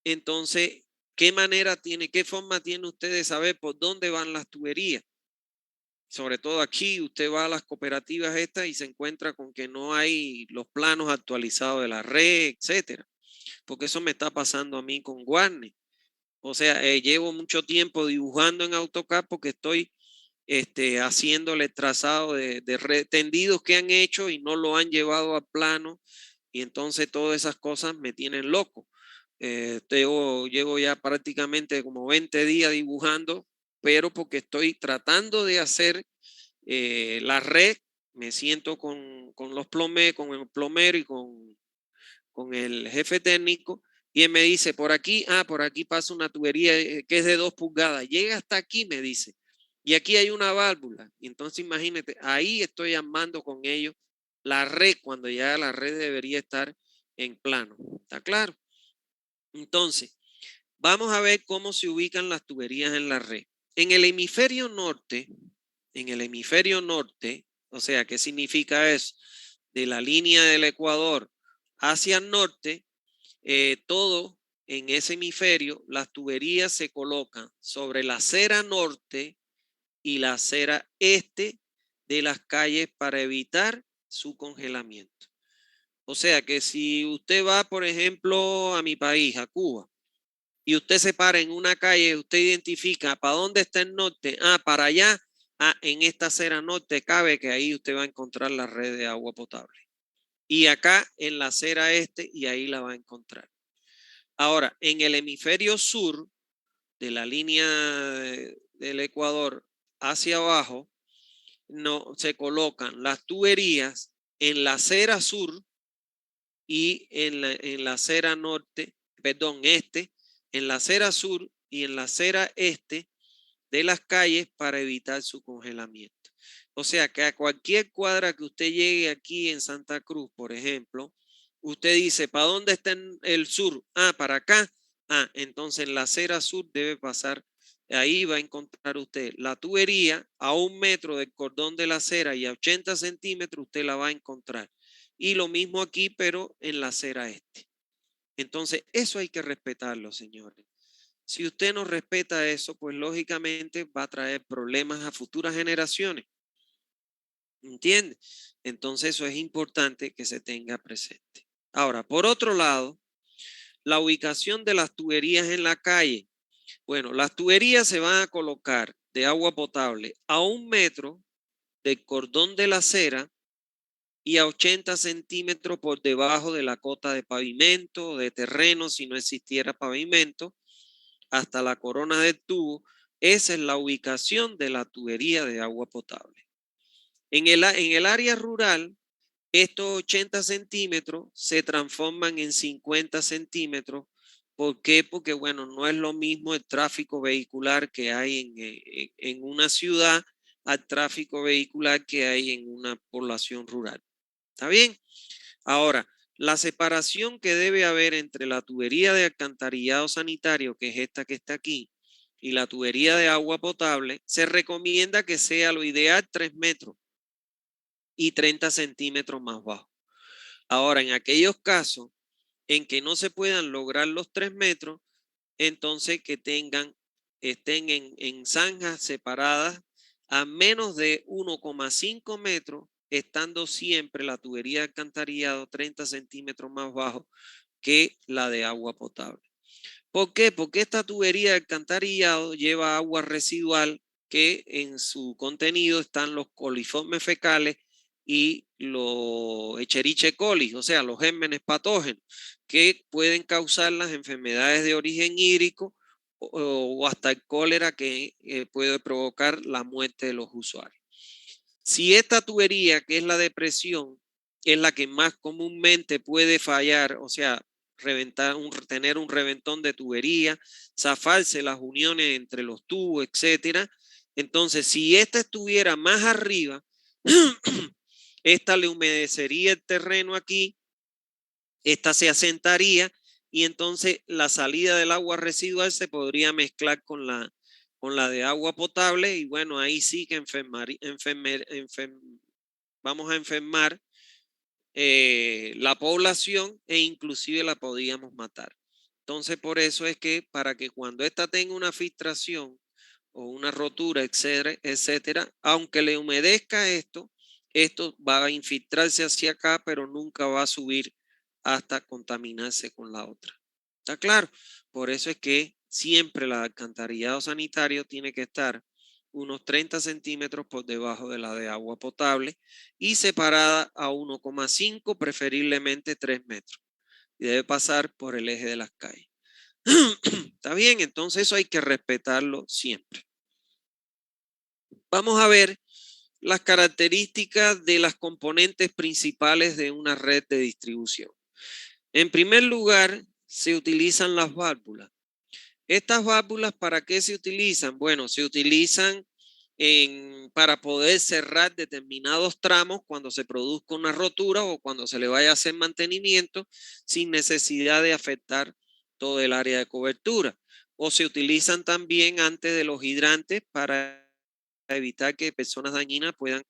entonces, qué forma tiene usted de saber por dónde van las tuberías? Sobre todo aquí, usted va a las cooperativas estas y se encuentra con que no hay los planos actualizados de la red, etcétera. Porque eso me está pasando a mí con Warner. O sea, llevo mucho tiempo dibujando en AutoCAD porque estoy haciéndole trazado de tendidos que han hecho y no lo han llevado a plano, y entonces todas esas cosas me tienen loco. Llevo ya prácticamente como 20 días dibujando, pero porque estoy tratando de hacer la red. Me siento con los plomeros, con el plomero y con el jefe técnico, y él me dice, por aquí pasa una tubería que es de 2 pulgadas, llega hasta aquí, me dice, y aquí hay una válvula. Y entonces imagínate, ahí estoy armando con ellos la red, cuando ya la red debería estar en plano. ¿Está claro? Entonces, vamos a ver cómo se ubican las tuberías en la red. En el hemisferio norte, o sea, ¿qué significa eso? De la línea del Ecuador hacia el norte, todo en ese hemisferio, las tuberías se colocan sobre la acera norte y la acera este de las calles para evitar su congelamiento. O sea que si usted va, por ejemplo, a mi país, a Cuba, y usted se para en una calle, usted identifica para dónde está el norte, para allá, en esta acera norte cabe, que ahí usted va a encontrar la red de agua potable. Y acá en la acera este, y ahí la va a encontrar. Ahora, en el hemisferio sur de la línea del Ecuador hacia abajo, no se colocan las tuberías en la acera sur y en la acera norte, perdón, este, en la acera sur y en la acera este de las calles para evitar su congelamiento. O sea que a cualquier cuadra que usted llegue aquí en Santa Cruz, por ejemplo, usted dice, ¿para dónde está el sur? Para acá. Entonces en la acera sur debe pasar, ahí va a encontrar usted la tubería a 1 metro del cordón de la acera y a 80 centímetros usted la va a encontrar. Y lo mismo aquí, pero en la acera este. Entonces, eso hay que respetarlo, señores. Si usted no respeta eso, pues lógicamente va a traer problemas a futuras generaciones. ¿Entiende? Entonces, eso es importante que se tenga presente. Ahora, por otro lado, la ubicación de las tuberías en la calle. Bueno, las tuberías se van a colocar de agua potable a 1 metro del cordón de la acera y a 80 centímetros por debajo de la cota de pavimento o de terreno, si no existiera pavimento, hasta la corona del tubo. Esa es la ubicación de la tubería de agua potable. En el área rural, estos 80 centímetros se transforman en 50 centímetros. ¿Por qué? Porque, bueno, no es lo mismo el tráfico vehicular que hay en una ciudad al tráfico vehicular que hay en una población rural. ¿Está bien? Ahora, la separación que debe haber entre la tubería de alcantarillado sanitario, que es esta que está aquí, y la tubería de agua potable, se recomienda que sea lo ideal 3 metros y 30 centímetros más bajo. Ahora, en aquellos casos en que no se puedan lograr los 3 metros, entonces que estén en zanjas separadas a menos de 1,5 metros, estando siempre la tubería de alcantarillado 30 centímetros más bajo que la de agua potable. ¿Por qué? Porque esta tubería de alcantarillado lleva agua residual que en su contenido están los coliformes fecales y los Escherichia coli, o sea, los gérmenes patógenos que pueden causar las enfermedades de origen hídrico o hasta el cólera que puede provocar la muerte de los usuarios. Si esta tubería, que es la de presión, es la que más comúnmente puede fallar, o sea, tener un reventón de tubería, zafarse las uniones entre los tubos, etcétera. Entonces, si esta estuviera más arriba, esta le humedecería el terreno aquí, esta se asentaría y entonces la salida del agua residual se podría mezclar con la de agua potable y bueno, ahí sí que vamos a enfermar la población e inclusive la podríamos matar. Entonces, por eso es que para que cuando esta tenga una filtración o una rotura, etcétera, aunque le humedezca esto va a infiltrarse hacia acá, pero nunca va a subir hasta contaminarse con la otra. ¿Está claro? Por eso es que siempre el alcantarillado sanitario tiene que estar unos 30 centímetros por debajo de la de agua potable y separada a 1,5, preferiblemente 3 metros. Y debe pasar por el eje de las calles. ¿Está bien? Entonces eso hay que respetarlo siempre. Vamos a ver las características de las componentes principales de una red de distribución. En primer lugar, se utilizan las válvulas. Estas válvulas, ¿para qué se utilizan? Bueno, se utilizan para poder cerrar determinados tramos cuando se produzca una rotura o cuando se le vaya a hacer mantenimiento sin necesidad de afectar todo el área de cobertura. O se utilizan también antes de los hidrantes para evitar que personas dañinas puedan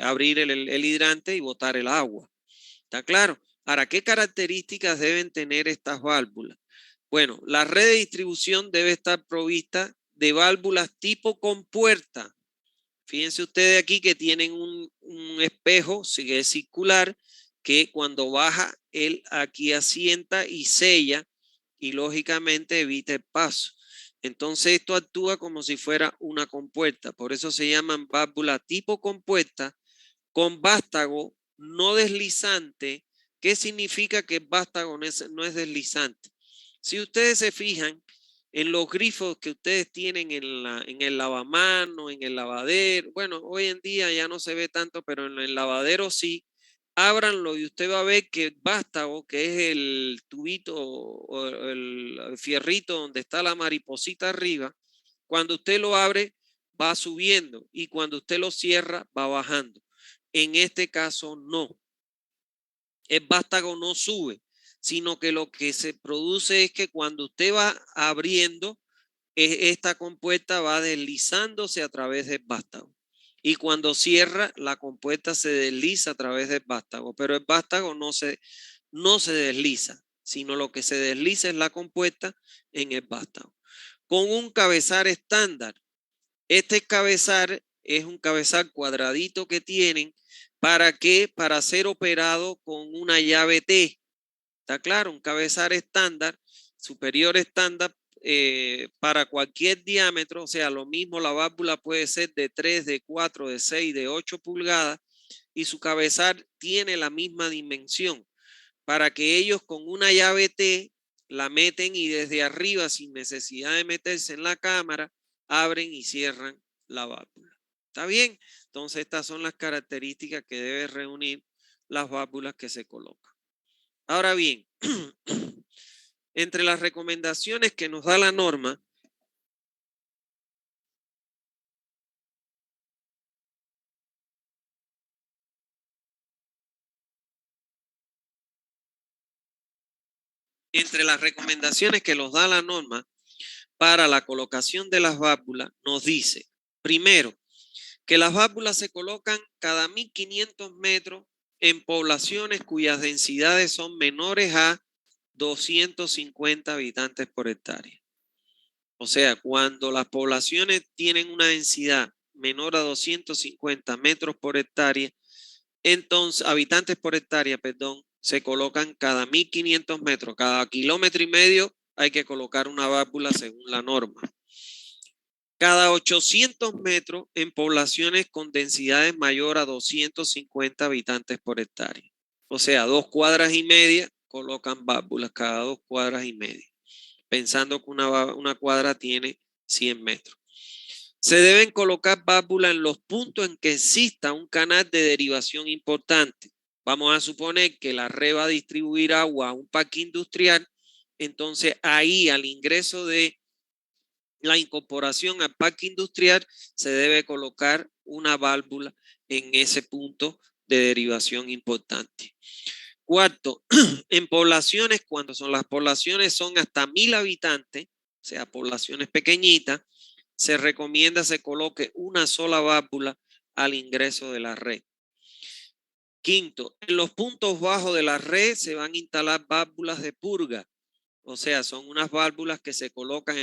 abrir el hidrante y botar el agua. ¿Está claro? Ahora, ¿qué características deben tener estas válvulas? Bueno, la red de distribución debe estar provista de válvulas tipo compuerta. Fíjense ustedes aquí que tienen un espejo que es circular, que cuando baja, él aquí asienta y sella y lógicamente evita el paso. Entonces esto actúa como si fuera una compuerta. Por eso se llaman válvulas tipo compuerta con vástago no deslizante. ¿Qué significa que el vástago no es deslizante? Si ustedes se fijan en los grifos que ustedes tienen en el lavamano, en el lavadero, bueno, hoy en día ya no se ve tanto, pero en el lavadero sí, ábranlo y usted va a ver que el vástago, que es el tubito o el fierrito donde está la mariposita arriba, cuando usted lo abre va subiendo y cuando usted lo cierra va bajando. En este caso no. El vástago no sube, sino que lo que se produce es que cuando usted va abriendo, esta compuerta va deslizándose a través del vástago. Y cuando cierra, la compuerta se desliza a través del vástago, pero el vástago no se desliza, sino lo que se desliza es la compuerta en el vástago. Con un cabezal estándar. Este cabezal es un cabezal cuadradito que tienen. ¿Para qué? Para ser operado con una llave T. ¿Está claro? Un cabezal estándar, superior estándar, para cualquier diámetro. O sea, lo mismo la válvula puede ser de 3, de 4, de 6, de 8 pulgadas. Y su cabezal tiene la misma dimensión. Para que ellos con una llave T la meten y desde arriba, sin necesidad de meterse en la cámara, abren y cierran la válvula. ¿Está bien? Entonces estas son las características que debe reunir las válvulas que se colocan. Ahora bien, entre las recomendaciones que nos da la norma, para la colocación de las válvulas, nos dice, primero, que las válvulas se colocan cada 1500 metros en poblaciones cuyas densidades son menores a 250 habitantes por hectárea. O sea, cuando las poblaciones tienen una densidad menor a 250 metros por hectárea, entonces, habitantes por hectárea, perdón, se colocan cada 1500 metros, cada kilómetro y medio hay que colocar una válvula según la norma. Cada 800 metros en poblaciones con densidades mayor a 250 habitantes por hectárea. O sea, 2 cuadras y media colocan válvulas cada 2 cuadras y media, pensando que una cuadra tiene 100 metros. Se deben colocar válvulas en los puntos en que exista un canal de derivación importante. Vamos a suponer que la red va a distribuir agua a un parque industrial, entonces ahí al ingreso de la incorporación al parque industrial se debe colocar una válvula en ese punto de derivación importante. Cuarto, en poblaciones, cuando las poblaciones son hasta 1000 habitantes, o sea, poblaciones pequeñitas, se recomienda se coloque una sola válvula al ingreso de la red. Quinto, en los puntos bajos de la red se van a instalar válvulas de purga. O sea, son unas válvulas que se colocan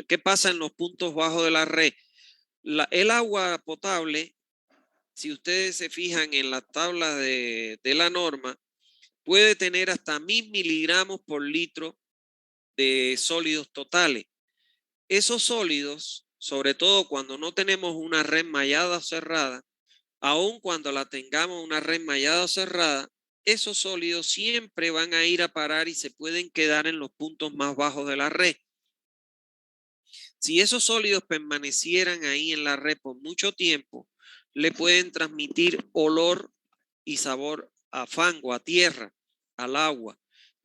¿qué pasa en los puntos bajos de la red? El agua potable, si ustedes se fijan en la tabla de la norma, puede tener hasta 1000 miligramos por litro de sólidos totales. Esos sólidos sobre todo cuando no tenemos una red mallada o cerrada, aun cuando la tengamos una red mallada o cerrada, esos sólidos siempre van a ir a parar y se pueden quedar en los puntos más bajos de la red. Si esos sólidos permanecieran ahí en la red por mucho tiempo, le pueden transmitir olor y sabor a fango, a tierra, al agua.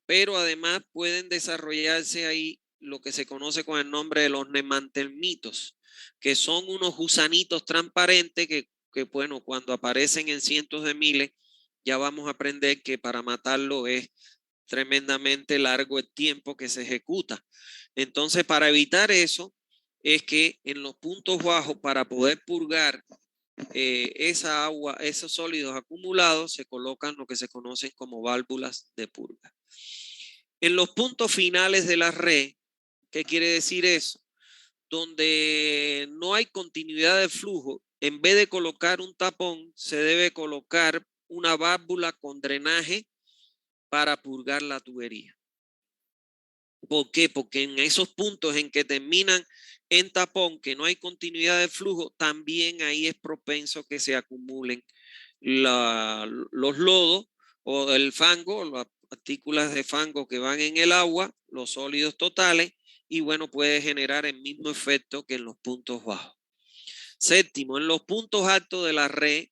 Pero además pueden desarrollarse ahí lo que se conoce con el nombre de los nemantelmitos, que son unos gusanitos transparentes que bueno, cuando aparecen en cientos de miles, ya vamos a aprender que para matarlo es tremendamente largo el tiempo que se ejecuta. Entonces, para evitar eso, es que en los puntos bajos, para poder purgar esa agua, esos sólidos acumulados, se colocan lo que se conocen como válvulas de purga. En los puntos finales de la red, ¿qué quiere decir eso? Donde no hay continuidad de flujo, en vez de colocar un tapón, se debe colocar una válvula con drenaje para purgar la tubería. ¿Por qué? Porque en esos puntos en que terminan en tapón, que no hay continuidad de flujo, también ahí es propenso que se acumulen los lodos o el fango, las partículas de fango que van en el agua, los sólidos totales, y bueno, puede generar el mismo efecto que en los puntos bajos. Séptimo, en los puntos altos de la red,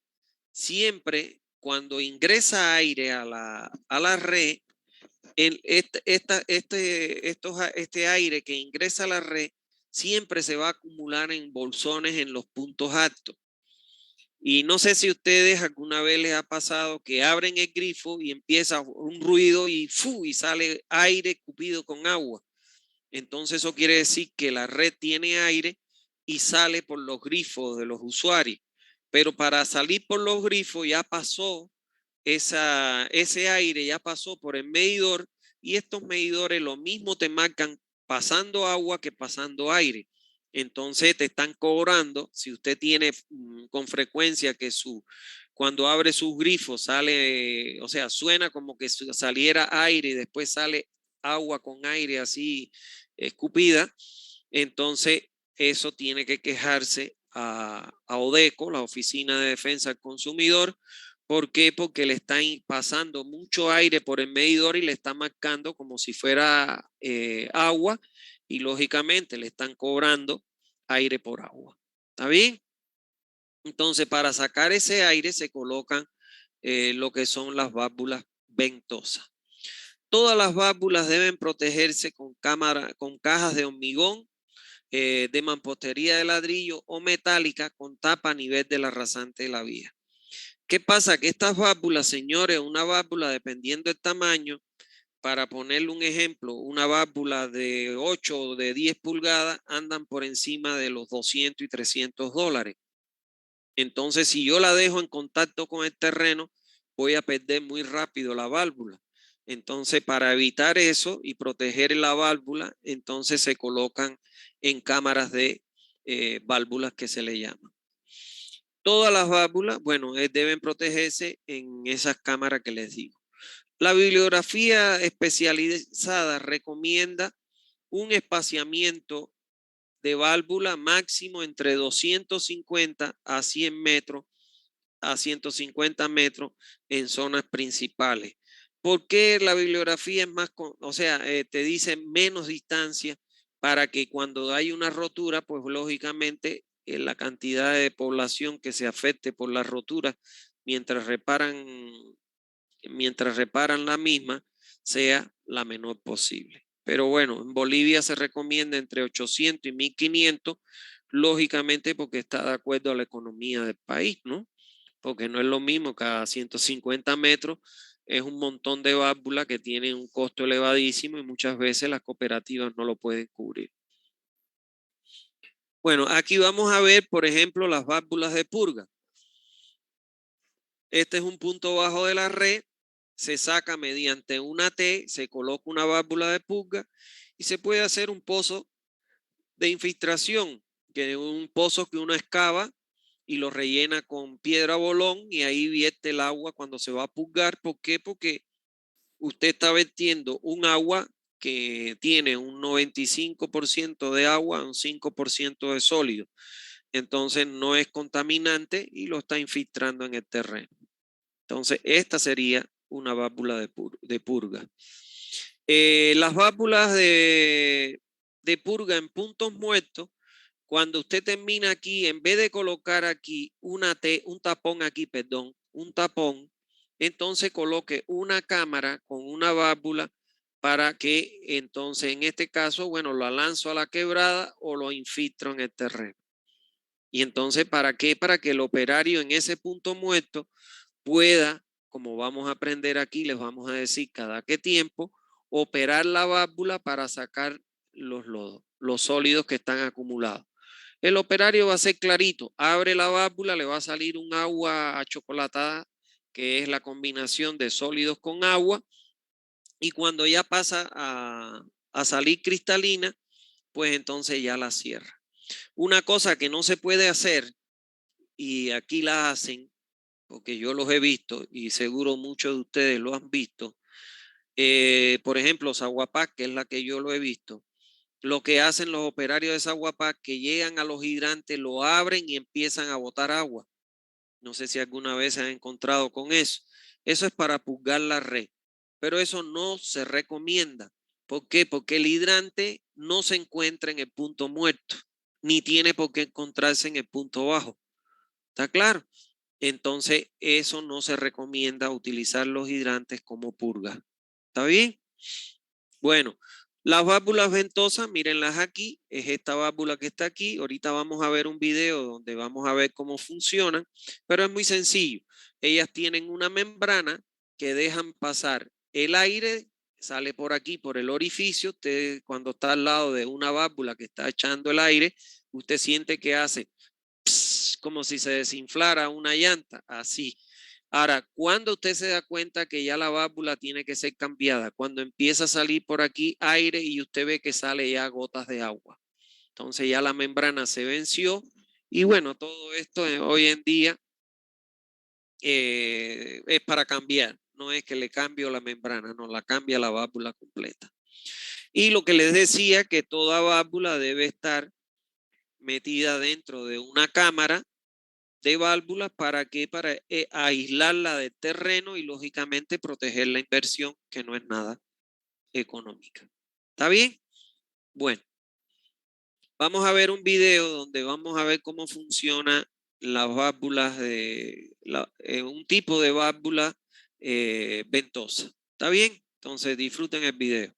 siempre cuando ingresa aire a la red, este aire que ingresa a la red siempre se va a acumular en bolsones en los puntos altos. Y no sé si ustedes alguna vez les ha pasado que abren el grifo y empieza un ruido y sale aire escupido con agua. Entonces eso quiere decir que la red tiene aire y sale por los grifos de los usuarios. Pero para salir por los grifos ya pasó ese aire, ya pasó por el medidor, y estos medidores lo mismo te marcan pasando agua que pasando aire. Entonces te están cobrando, si usted tiene con frecuencia que cuando abre sus grifos sale, o sea, suena como que saliera aire y después sale agua con aire así escupida, entonces eso tiene que quejarse a ODECO, la Oficina de Defensa del Consumidor. ¿Por qué? Porque le están pasando mucho aire por el medidor y le está marcando como si fuera agua, y lógicamente le están cobrando aire por agua. ¿Está bien? Entonces, para sacar ese aire se colocan lo que son las válvulas ventosas. Todas las válvulas deben protegerse con cajas de hormigón, de mampostería de ladrillo o metálica con tapa a nivel de la rasante de la vía. ¿Qué pasa? Que estas válvulas, señores, una válvula dependiendo del tamaño, para ponerle un ejemplo, una válvula de 8 o de 10 pulgadas andan por encima de los $200 y $300. Entonces, si yo la dejo en contacto con el terreno, voy a perder muy rápido la válvula. Entonces, para evitar eso y proteger la válvula, entonces se colocan en cámaras de válvulas que se le llaman. Todas las válvulas, bueno, deben protegerse en esas cámaras que les digo. La bibliografía especializada recomienda un espaciamiento de válvula máximo entre 250 a 100 metros, a 150 metros en zonas principales. ¿Por qué la bibliografía es más, o sea, te dice menos distancia para que cuando hay una rotura, pues lógicamente la cantidad de población que se afecte por la rotura mientras reparan la misma sea la menor posible? Pero bueno, en Bolivia se recomienda entre 800 y 1500, lógicamente porque está de acuerdo a la economía del país, ¿no? Porque no es lo mismo, cada 150 metros es un montón de válvulas que tienen un costo elevadísimo y muchas veces las cooperativas no lo pueden cubrir. Bueno, aquí vamos a ver, por ejemplo, las válvulas de purga. Este es un punto bajo de la red, se saca mediante una T, se coloca una válvula de purga y se puede hacer un pozo de infiltración, que es un pozo que uno excava y lo rellena con piedra bolón y ahí vierte el agua cuando se va a purgar. ¿Por qué? Porque usted está vertiendo un agua que tiene un 95% de agua, un 5% de sólido. Entonces no es contaminante y lo está infiltrando en el terreno. Entonces esta sería una válvula de purga. Las válvulas de purga en puntos muertos, cuando usted termina aquí, en vez de colocar aquí un tapón aquí, perdón, un tapón, entonces coloque una cámara con una válvula para que entonces en este caso, bueno, lo lanzo a la quebrada o lo infiltro en el terreno. Y entonces, ¿para qué? Para que el operario en ese punto muerto pueda, como vamos a aprender aquí, les vamos a decir cada qué tiempo, operar la válvula para sacar los lodos, los sólidos que están acumulados. El operario va a ser clarito, abre la válvula, le va a salir un agua achocolatada, que es la combinación de sólidos con agua, y cuando ya pasa a salir cristalina, pues entonces ya la cierra. Una cosa que no se puede hacer, y aquí la hacen, porque yo los he visto y seguro muchos de ustedes lo han visto. Por ejemplo, Saguapac, que es la que yo lo he visto, lo que hacen los operarios de Saguapac, que llegan a los hidrantes, lo abren y empiezan a botar agua. No sé si alguna vez se han encontrado con eso. Eso es para purgar la red, pero eso no se recomienda. ¿Por qué? Porque el hidrante no se encuentra en el punto muerto, ni tiene por qué encontrarse en el punto bajo. ¿Está claro? Entonces, eso no se recomienda utilizar los hidrantes como purga. ¿Está bien? Bueno, las válvulas ventosas, mírenlas aquí, es esta válvula que está aquí. Ahorita vamos a ver un video donde vamos a ver cómo funcionan, pero es muy sencillo. Ellas tienen una membrana que dejan pasar el aire, sale por aquí, por el orificio. Usted cuando está al lado de una válvula que está echando el aire, usted siente que hace como si se desinflara una llanta, así. Ahora, cuando usted se da cuenta que ya la válvula tiene que ser cambiada, cuando empieza a salir por aquí aire y usted ve que sale ya gotas de agua. Entonces ya la membrana se venció y bueno, todo esto hoy en día es para cambiar. No es que le cambio la membrana, no, la cambia la válvula completa. Y lo que les decía, que toda válvula debe estar metida dentro de una cámara de válvulas para que para aislarla del terreno y lógicamente proteger la inversión, que no es nada económica. ¿Está bien? Bueno, vamos a ver un video donde vamos a ver cómo funciona las válvulas un tipo de válvula ventosa. ¿Está bien? Entonces disfruten el video.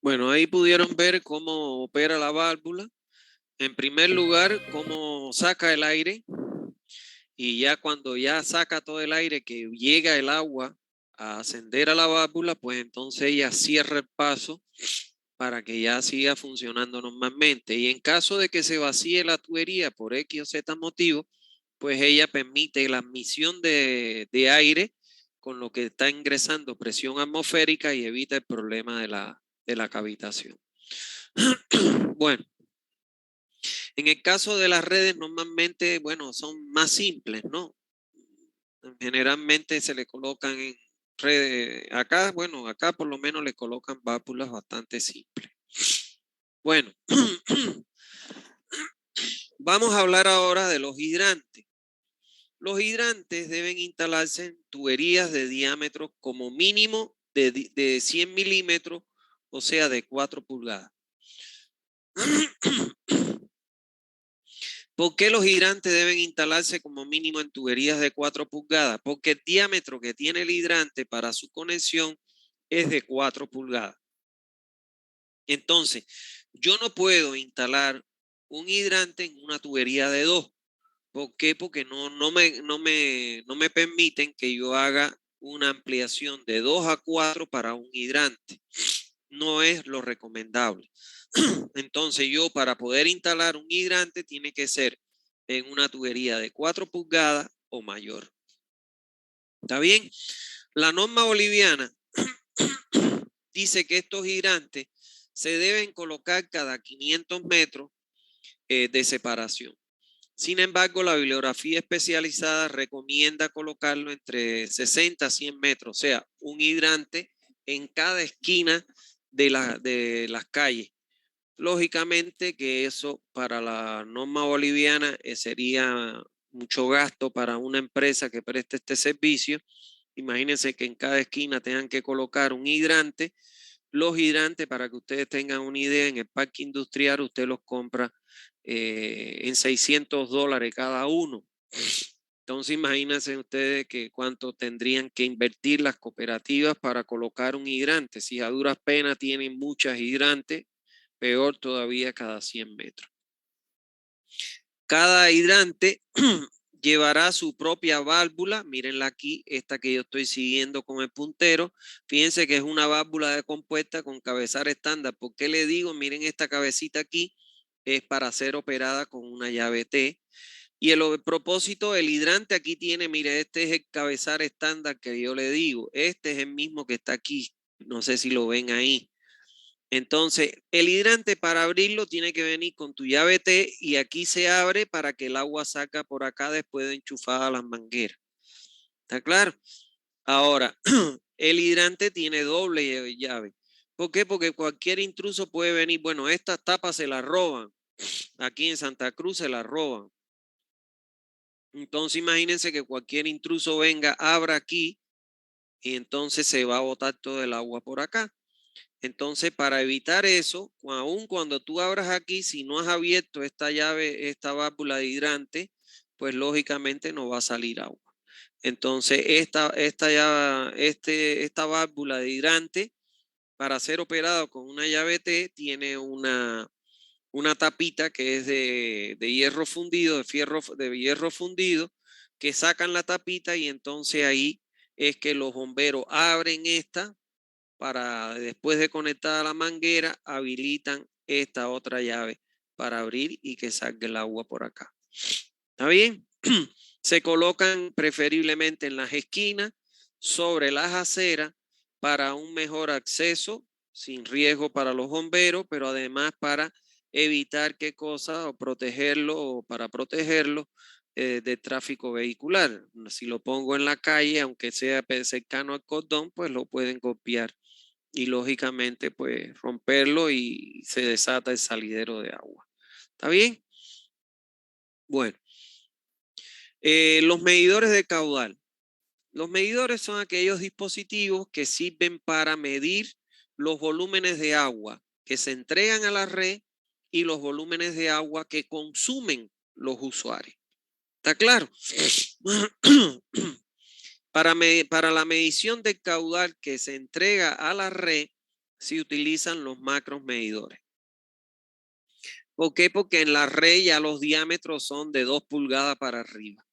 Bueno, ahí pudieron ver cómo opera la válvula. En primer lugar, cómo saca el aire, y ya cuando ya saca todo el aire, que llega el agua a ascender a la válvula, pues entonces ella cierra el paso para que ya siga funcionando normalmente. Y en caso de que se vacíe la tubería por X o Z motivo, pues ella permite la admisión de aire, con lo que está ingresando presión atmosférica, y evita el problema de la cavitación. Bueno, en el caso de las redes, normalmente, bueno, son más simples, ¿no? Generalmente se le colocan en redes, acá, bueno, acá por lo menos le colocan válvulas bastante simples. Bueno, vamos a hablar ahora de los hidrantes. Los hidrantes deben instalarse en tuberías de diámetro como mínimo de 100 milímetros, o sea, de 4 pulgadas. ¿Por qué los hidrantes deben instalarse como mínimo en tuberías de 4 pulgadas? Porque el diámetro que tiene el hidrante para su conexión es de 4 pulgadas. Entonces, yo no puedo instalar un hidrante en una tubería de 2. ¿Por qué? Porque no me permiten que yo haga una ampliación de 2 a 4 para un hidrante. No es lo recomendable. Entonces, yo para poder instalar un hidrante tiene que ser en una tubería de 4 pulgadas o mayor. ¿Está bien? La norma boliviana dice que estos hidrantes se deben colocar cada 500 metros de separación. Sin embargo, la bibliografía especializada recomienda colocarlo entre 60 a 100 metros, o sea, un hidrante en cada esquina de las calles. Lógicamente que eso para la norma boliviana sería mucho gasto para una empresa que preste este servicio. Imagínense que en cada esquina tengan que colocar un hidrante. Los hidrantes, para que ustedes tengan una idea, en el parque industrial usted los compra en $600 cada uno. Entonces imagínense ustedes que cuánto tendrían que invertir las cooperativas para colocar un hidrante. Si a duras penas tienen muchas hidrantes, peor todavía cada 100 metros. Cada hidrante llevará su propia válvula. Mírenla aquí, esta que yo estoy siguiendo con el puntero. Fíjense que es una válvula de compuesta con cabezal estándar. ¿Por qué le digo? Miren esta cabecita aquí, es para ser operada con una llave T. Y el propósito del hidrante aquí tiene, mire, este es el cabezal estándar que yo le digo. Este es el mismo que está aquí. No sé si lo ven ahí. Entonces, el hidrante para abrirlo tiene que venir con tu llave T, y aquí se abre para que el agua saca por acá después de enchufada las mangueras. ¿Está claro? Ahora, el hidrante tiene doble llave. ¿Por qué? Porque cualquier intruso puede venir. Bueno, estas tapas se las roban. Aquí en Santa Cruz se las roban. Entonces, imagínense que cualquier intruso venga, abra aquí, y entonces se va a botar todo el agua por acá. Entonces, para evitar eso, aun cuando tú abras aquí, si no has abierto esta llave, esta válvula de hidrante, pues lógicamente no va a salir agua. Entonces, esta válvula de hidrante, para ser operado con una llave T, tiene una tapita que es de hierro fundido, de hierro fundido, que sacan la tapita, y entonces ahí es que los bomberos abren esta, para después de conectar a la manguera, habilitan esta otra llave para abrir y que salga el agua por acá. ¿Está bien? Se colocan preferiblemente en las esquinas, sobre las aceras, para un mejor acceso, sin riesgo para los bomberos, pero además para evitar qué cosa, o protegerlo, o para protegerlo de tráfico vehicular. Si lo pongo en la calle, aunque sea cercano al cordón, pues lo pueden copiar, y lógicamente pues romperlo, y se desata el salidero de agua. ¿Está bien? Bueno, los medidores de caudal. Los medidores son aquellos dispositivos que sirven para medir los volúmenes de agua que se entregan a la red y los volúmenes de agua que consumen los usuarios. ¿Está claro? Para la medición del caudal que se entrega a la red, se utilizan los macros medidores. ¿Por qué? Porque en la red ya los diámetros son de 2 pulgadas para arriba.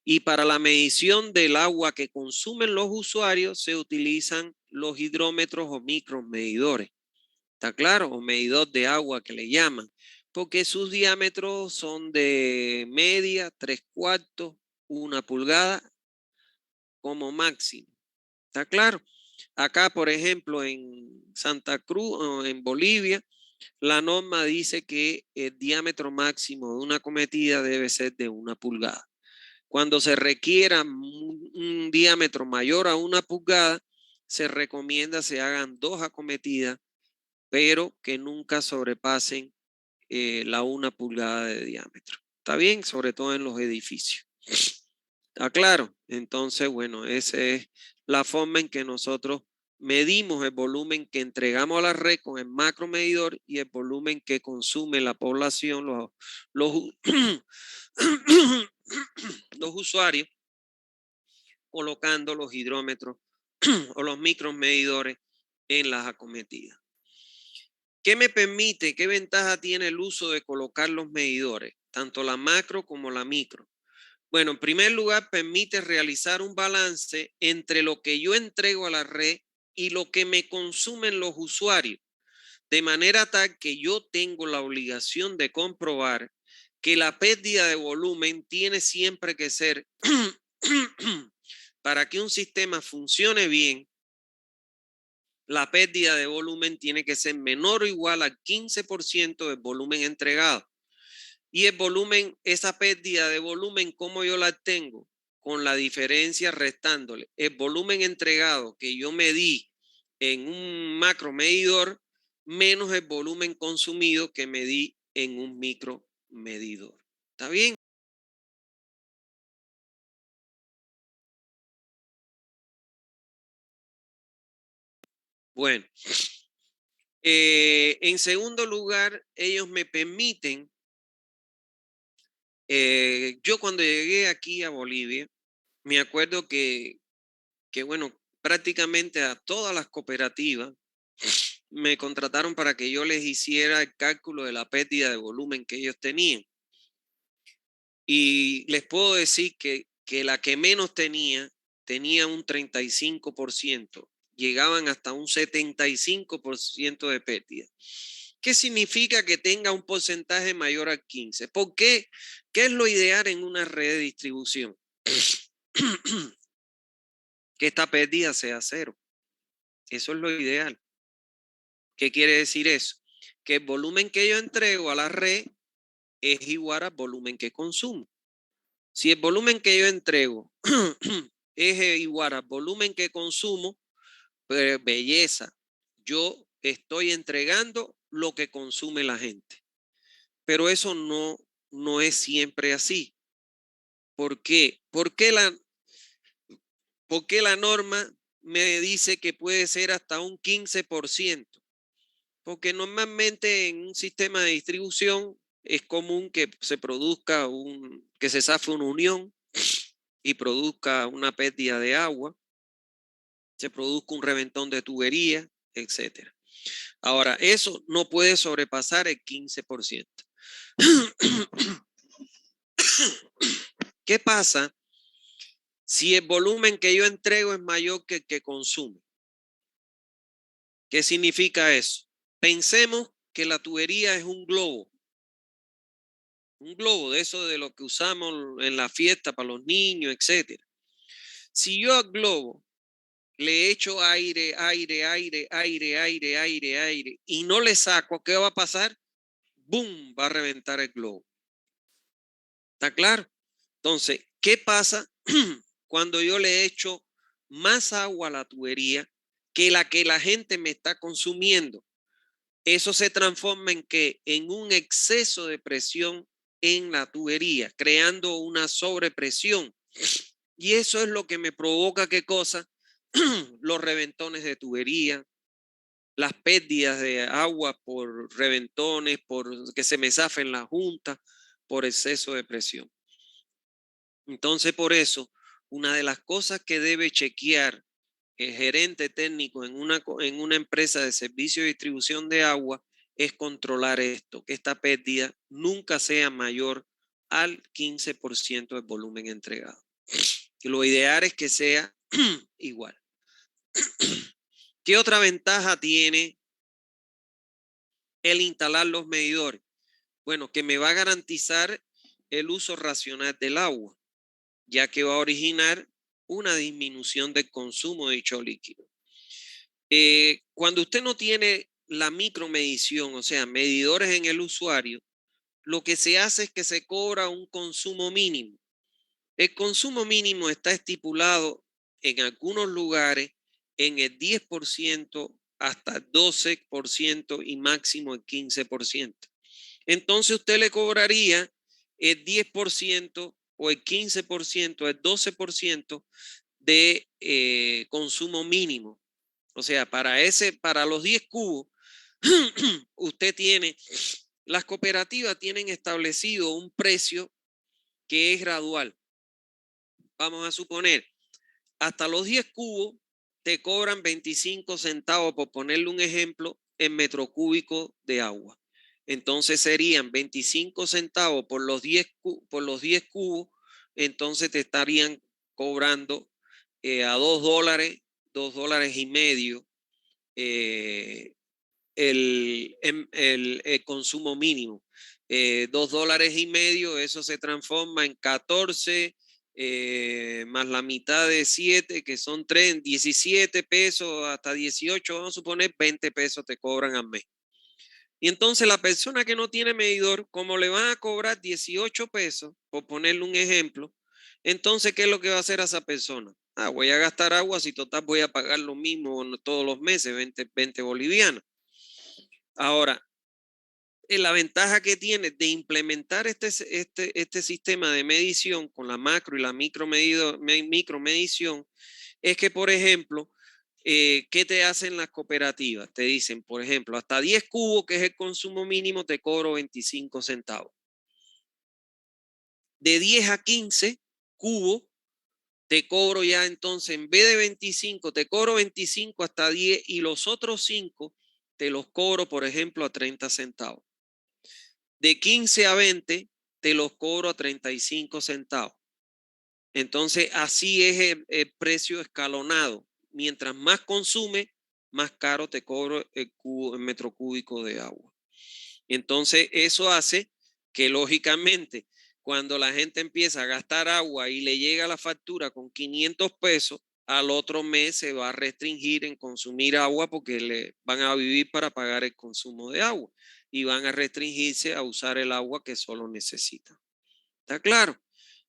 Y para la medición del agua que consumen los usuarios se utilizan los hidrómetros o micromedidores. ¿Está claro? O medidor de agua que le llaman. Porque sus diámetros son de media, 3/4, 1 pulgada como máximo. ¿Está claro? Acá, por ejemplo, en Santa Cruz o en Bolivia, la norma dice que el diámetro máximo de una acometida debe ser de 1 pulgada. Cuando se requiera un diámetro mayor a 1 pulgada, se recomienda se hagan 2 acometidas, pero que nunca sobrepasen la 1 pulgada de diámetro. ¿Está bien? Sobre todo en los edificios. ¿Está claro? Entonces, bueno, esa es la forma en que nosotros medimos el volumen que entregamos a la red con el macromedidor y el volumen que consume la población, los, los usuarios, colocando los hidrómetros o los micromedidores en las acometidas. ¿Qué me permite, qué ventaja tiene el uso de colocar los medidores, tanto la macro como la micro? Bueno, en primer lugar, permite realizar un balance entre lo que yo entrego a la red y lo que me consumen los usuarios, de manera tal que yo tengo la obligación de comprobar que la pérdida de volumen tiene siempre que ser, para que un sistema funcione bien, la pérdida de volumen tiene que ser menor o igual al 15% del volumen entregado. Y el volumen, esa pérdida de volumen, ¿cómo yo la tengo? Con la diferencia restándole el volumen entregado que yo medí en un macro medidor menos el volumen consumido que medí en un micro medidor. ¿Está bien? Bueno, en segundo lugar, ellos me permiten, yo cuando llegué aquí a Bolivia, me acuerdo que bueno, prácticamente a todas las cooperativas me contrataron para que yo les hiciera el cálculo de la pérdida de volumen que ellos tenían. Y les puedo decir que la que menos tenía un 35%, llegaban hasta un 75% de pérdida. ¿Qué significa que tenga un porcentaje mayor al 15%? ¿Por qué? ¿Qué es lo ideal en una red de distribución? Que esta pérdida sea cero. Eso es lo ideal. ¿Qué quiere decir eso? Que el volumen que yo entrego a la red es igual al volumen que consumo. Si el volumen que yo entrego es igual al volumen que consumo, pues belleza, yo estoy entregando lo que consume la gente. Pero eso no es siempre así. ¿Por qué? ¿Por qué la norma me dice que puede ser hasta un 15%? Porque normalmente en un sistema de distribución es común que se produzca que se zafe una unión y produzca una pérdida de agua, se produzca un reventón de tubería, etc. Ahora, eso no puede sobrepasar el 15%. ¿Qué pasa si el volumen que yo entrego es mayor que el que consumo? ¿Qué significa eso? Pensemos que la tubería es un globo de eso de lo que usamos en la fiesta para los niños, etc. Si yo al globo le echo aire, aire, aire, aire, aire, aire, aire y no le saco, ¿qué va a pasar? ¡Bum! Va a reventar el globo. ¿Está claro? Entonces, ¿qué pasa cuando yo le echo más agua a la tubería que la gente me está consumiendo? Eso se transforma en que en un exceso de presión en la tubería, creando una sobrepresión. Y eso es lo que me provoca, ¿qué cosa? Los reventones de tubería, las pérdidas de agua por reventones, por que se me zafen la junta, por exceso de presión. Entonces, por eso, una de las cosas que debe chequear el gerente técnico en una empresa de servicio de distribución de agua es controlar esto, que esta pérdida nunca sea mayor al 15% del volumen entregado. Y lo ideal es que sea igual. ¿Qué otra ventaja tiene el instalar los medidores? Bueno, que me va a garantizar el uso racional del agua, ya que va a originar una disminución del consumo de dicho líquido. Cuando usted no tiene la micromedición, o sea, medidores en el usuario, lo que se hace es que se cobra un consumo mínimo. El consumo mínimo está estipulado en algunos lugares en el 10% hasta 12% y máximo el 15%. Entonces usted le cobraría el 10% o el 15%, el 12% de consumo mínimo. O sea, para los 10 cubos, usted tiene, las cooperativas tienen establecido un precio que es gradual. Vamos a suponer, hasta los 10 cubos te cobran 25 centavos, por ponerle un ejemplo, en metro cúbico de agua. Entonces serían 25 centavos por los 10 cubos, entonces te estarían cobrando a $2, $2.50 el consumo mínimo. $2.50, eso se transforma en 14 más la mitad de 7, que son 3, 17 pesos hasta 18, vamos a suponer 20 pesos te cobran al mes. Y entonces la persona que no tiene medidor, como le van a cobrar 18 pesos, por ponerle un ejemplo, entonces, ¿qué es lo que va a hacer a esa persona? Voy a gastar agua, si total voy a pagar lo mismo todos los meses, 20 bolivianos. Ahora, la ventaja que tiene de implementar este sistema de medición con la macro y la micromedición es que, por ejemplo, ¿qué te hacen las cooperativas? Te dicen, por ejemplo, hasta 10 cubos, que es el consumo mínimo, te cobro 25 centavos. De 10 a 15 cubos, te cobro ya entonces, en vez de 25, te cobro 25 hasta 10 y los otros 5 te los cobro, por ejemplo, a 30 centavos. De 15 a 20 te los cobro a 35 centavos. Entonces, así es el precio escalonado. Mientras más consume, más caro te cobro el metro cúbico de agua. Entonces, eso hace que, lógicamente, cuando la gente empieza a gastar agua y le llega la factura con 500 pesos, al otro mes se va a restringir en consumir agua, porque le van a vivir para pagar el consumo de agua y van a restringirse a usar el agua que solo necesitan. ¿Está claro?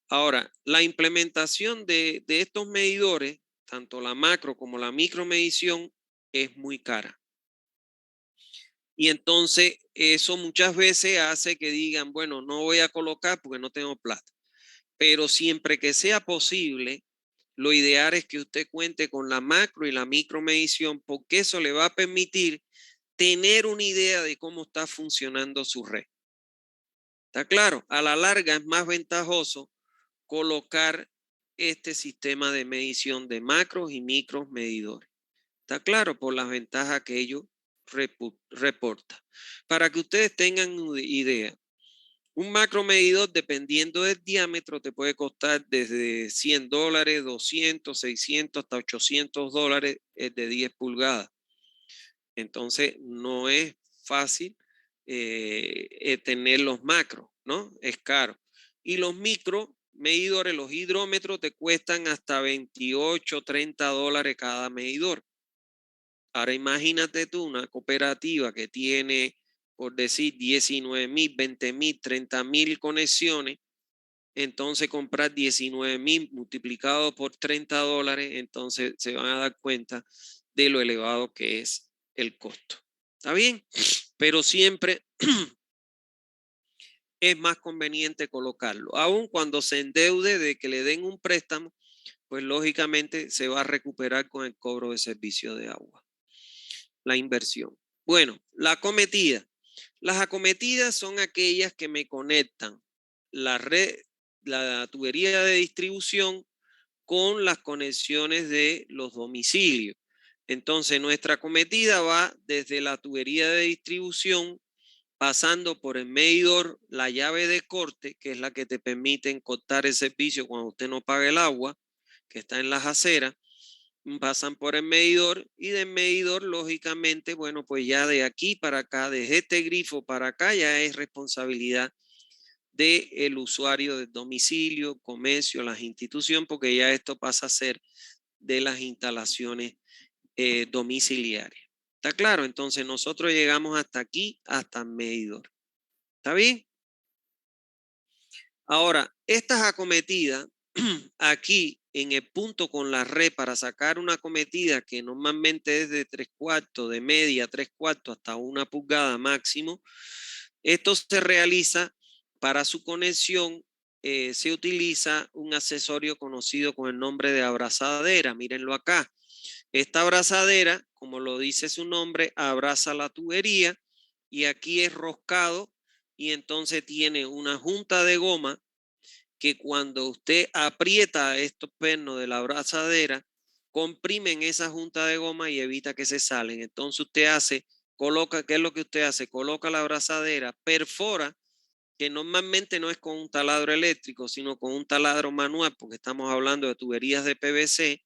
Ahora, la implementación de estos medidores, tanto la macro como la micromedición, es muy cara. Y entonces eso muchas veces hace que digan, bueno, no voy a colocar porque no tengo plata. Pero siempre que sea posible, lo ideal es que usted cuente con la macro y la micromedición, porque eso le va a permitir tener una idea de cómo está funcionando su red. ¿Está claro? A la larga es más ventajoso colocar este sistema de medición de macros y micros medidores. ¿Está claro? Por las ventajas que ellos reportan. Para que ustedes tengan una idea, un macromedidor, dependiendo del diámetro, te puede costar desde $100, 200, 600 hasta $800 de 10 pulgadas. Entonces, no es fácil tener los macros, ¿no? Es caro. Y los micromedidores, los hidrómetros, te cuestan hasta $28, $30 cada medidor. Ahora imagínate tú una cooperativa que tiene, por decir, 19,000, 20,000, 30,000 conexiones. Entonces comprar 19,000 multiplicado por $30, entonces se van a dar cuenta de lo elevado que es el costo. ¿Está bien? Pero siempre es más conveniente colocarlo. Aun cuando se endeude de que le den un préstamo, pues lógicamente se va a recuperar con el cobro de servicio de agua. La inversión. Bueno, la acometida. Las acometidas son aquellas que me conectan la red, la tubería de distribución con las conexiones de los domicilios. Entonces nuestra acometida va desde la tubería de distribución, pasando por el medidor, la llave de corte, que es la que te permite cortar el servicio cuando usted no paga el agua, que está en las aceras, pasan por el medidor y del medidor, lógicamente, bueno, pues ya de aquí para acá, desde este grifo para acá, ya es responsabilidad del usuario del domicilio, comercio, las instituciones, porque ya esto pasa a ser de las instalaciones domiciliarias. ¿Está claro? Entonces nosotros llegamos hasta aquí, hasta el medidor. ¿Está bien? Ahora, estas acometidas, aquí en el punto con la red para sacar una acometida que normalmente es de 3/4, de media 3/4 hasta 1 pulgada máximo, esto se realiza para su conexión. Se utiliza un accesorio conocido con el nombre de abrazadera. Mírenlo acá. Esta abrazadera, como lo dice su nombre, abraza la tubería y aquí es roscado y entonces tiene una junta de goma que cuando usted aprieta estos pernos de la abrazadera, comprimen esa junta de goma y evita que se salen. Entonces usted coloca, ¿qué es lo que usted hace? Coloca la abrazadera, perfora, que normalmente no es con un taladro eléctrico, sino con un taladro manual, porque estamos hablando de tuberías de PVC,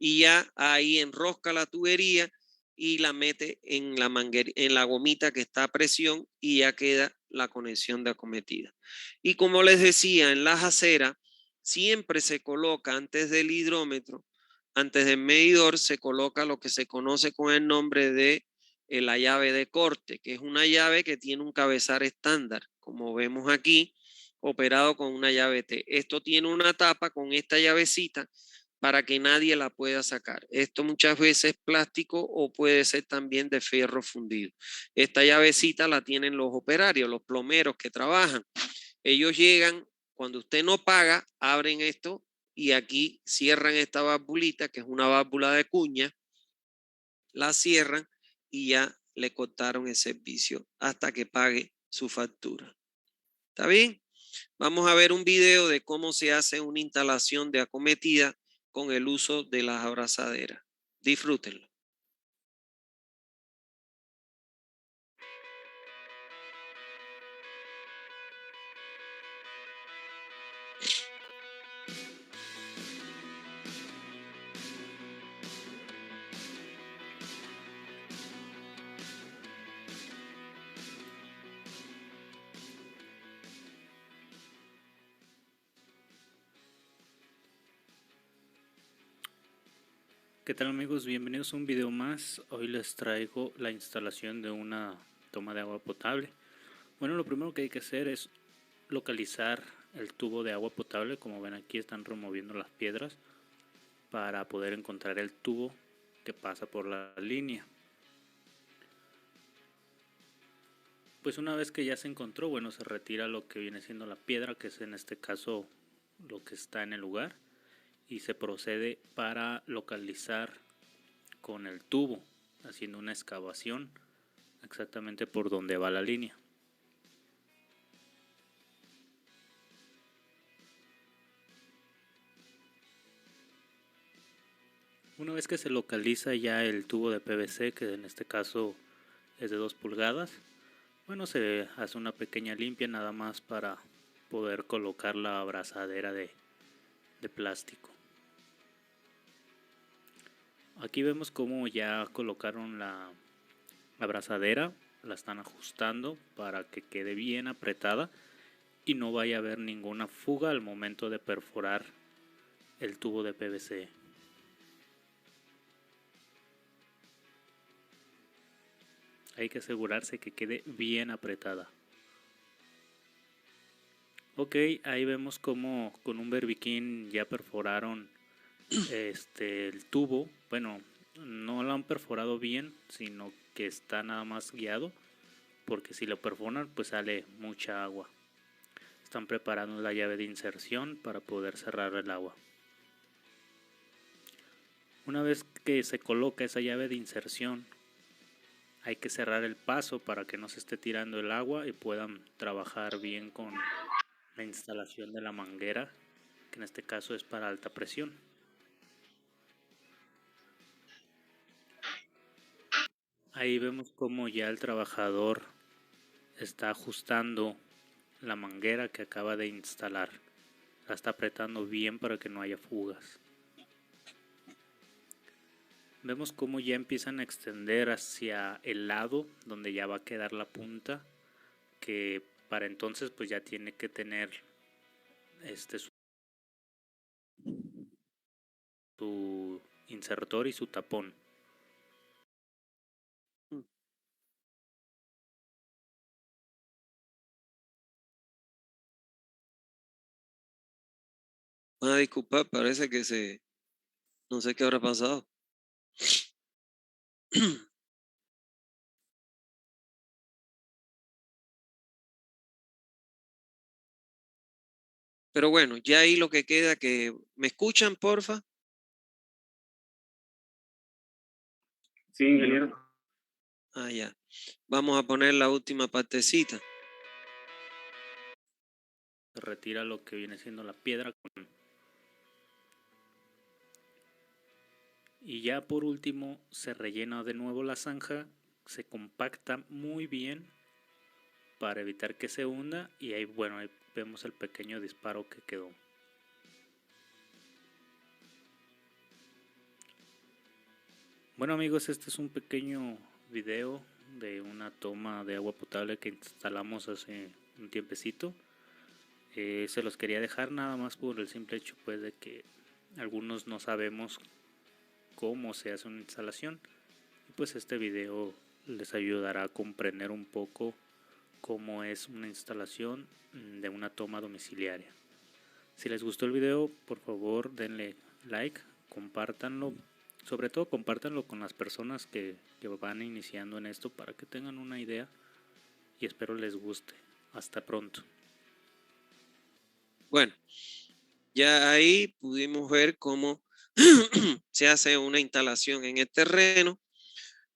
y ya ahí enrosca la tubería y la mete en la manguera, en la gomita que está a presión y ya queda la conexión de acometida. Y como les decía, en las aceras siempre se coloca antes del hidrómetro, antes del medidor, se coloca lo que se conoce con el nombre de la llave de corte, que es una llave que tiene un cabezal estándar, como vemos aquí, operado con una llave T. Esto tiene una tapa con esta llavecita para que nadie la pueda sacar. Esto muchas veces es plástico o puede ser también de fierro fundido. Esta llavecita la tienen los operarios, los plomeros que trabajan. Ellos llegan, cuando usted no paga, abren esto y aquí cierran esta válvulita, que es una válvula de cuña, la cierran y ya le cortaron el servicio hasta que pague su factura. ¿Está bien? Vamos a ver un video de cómo se hace una instalación de acometida con el uso de las abrazaderas. Disfrútenlo. ¿Qué tal amigos? Bienvenidos a un video más. Hoy les traigo la instalación de una toma de agua potable. Bueno, lo primero que hay que hacer es localizar el tubo de agua potable. Como ven aquí están removiendo las piedras para poder encontrar el tubo que pasa por la línea. Pues una vez que ya se encontró, bueno, se retira lo que viene siendo la piedra, que es en este caso lo que está en el lugar, y se procede para localizar con el tubo, haciendo una excavación exactamente por donde va la línea. Una vez que se localiza ya el tubo de PVC, que en este caso es de 2 pulgadas, bueno, se hace una pequeña limpia nada más para poder colocar la abrazadera de plástico. Aquí vemos cómo ya colocaron la abrazadera, la están ajustando para que quede bien apretada y no vaya a haber ninguna fuga al momento de perforar el tubo de PVC. Hay que asegurarse que quede bien apretada. Ok, ahí vemos como con un berbiquín ya perforaron el tubo. Bueno, no lo han perforado bien, sino que está nada más guiado, porque si lo perforan pues sale mucha agua. Están preparando la llave de inserción para poder cerrar el agua. Una vez que se coloca esa llave de inserción, hay que cerrar el paso para que no se esté tirando el agua y puedan trabajar bien con la instalación de la manguera, que en este caso es para alta presión. Ahí vemos cómo ya el trabajador está ajustando la manguera que acaba de instalar. La está apretando bien para que no haya fugas. Vemos cómo ya empiezan a extender hacia el lado donde ya va a quedar la punta, que para entonces pues ya tiene que tener su insertor y su tapón. Van a disculpar, parece que no sé qué habrá pasado. Pero bueno, ya ahí lo que queda que, ¿me escuchan, porfa? Sí, ingeniero. Ah, ya. Vamos a poner la última partecita. Se retira lo que viene siendo la piedra. Y ya por último se rellena de nuevo la zanja, se compacta muy bien para evitar que se hunda y ahí, bueno, ahí vemos el pequeño disparo que quedó. Bueno amigos, este es un pequeño video de una toma de agua potable que instalamos hace un tiempecito. Se los quería dejar nada más por el simple hecho pues de que algunos no sabemos cómo se hace una instalación. Y pues este video les ayudará a comprender un poco cómo es una instalación de una toma domiciliaria. Si les gustó el video, por favor denle like, compártanlo. Sobre todo compártanlo con las personas que van iniciando en esto para que tengan una idea y espero les guste. Hasta pronto. Bueno, ya ahí pudimos ver cómo se hace una instalación en el terreno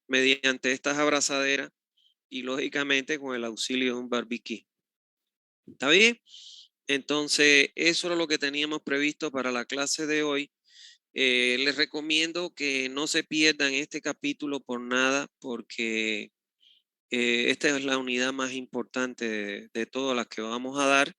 mediante estas abrazaderas y lógicamente con el auxilio de un barbecue. ¿Está bien? Entonces, eso era lo que teníamos previsto para la clase de hoy. Les recomiendo que no se pierdan este capítulo por nada, porque esta es la unidad más importante de todas las que vamos a dar,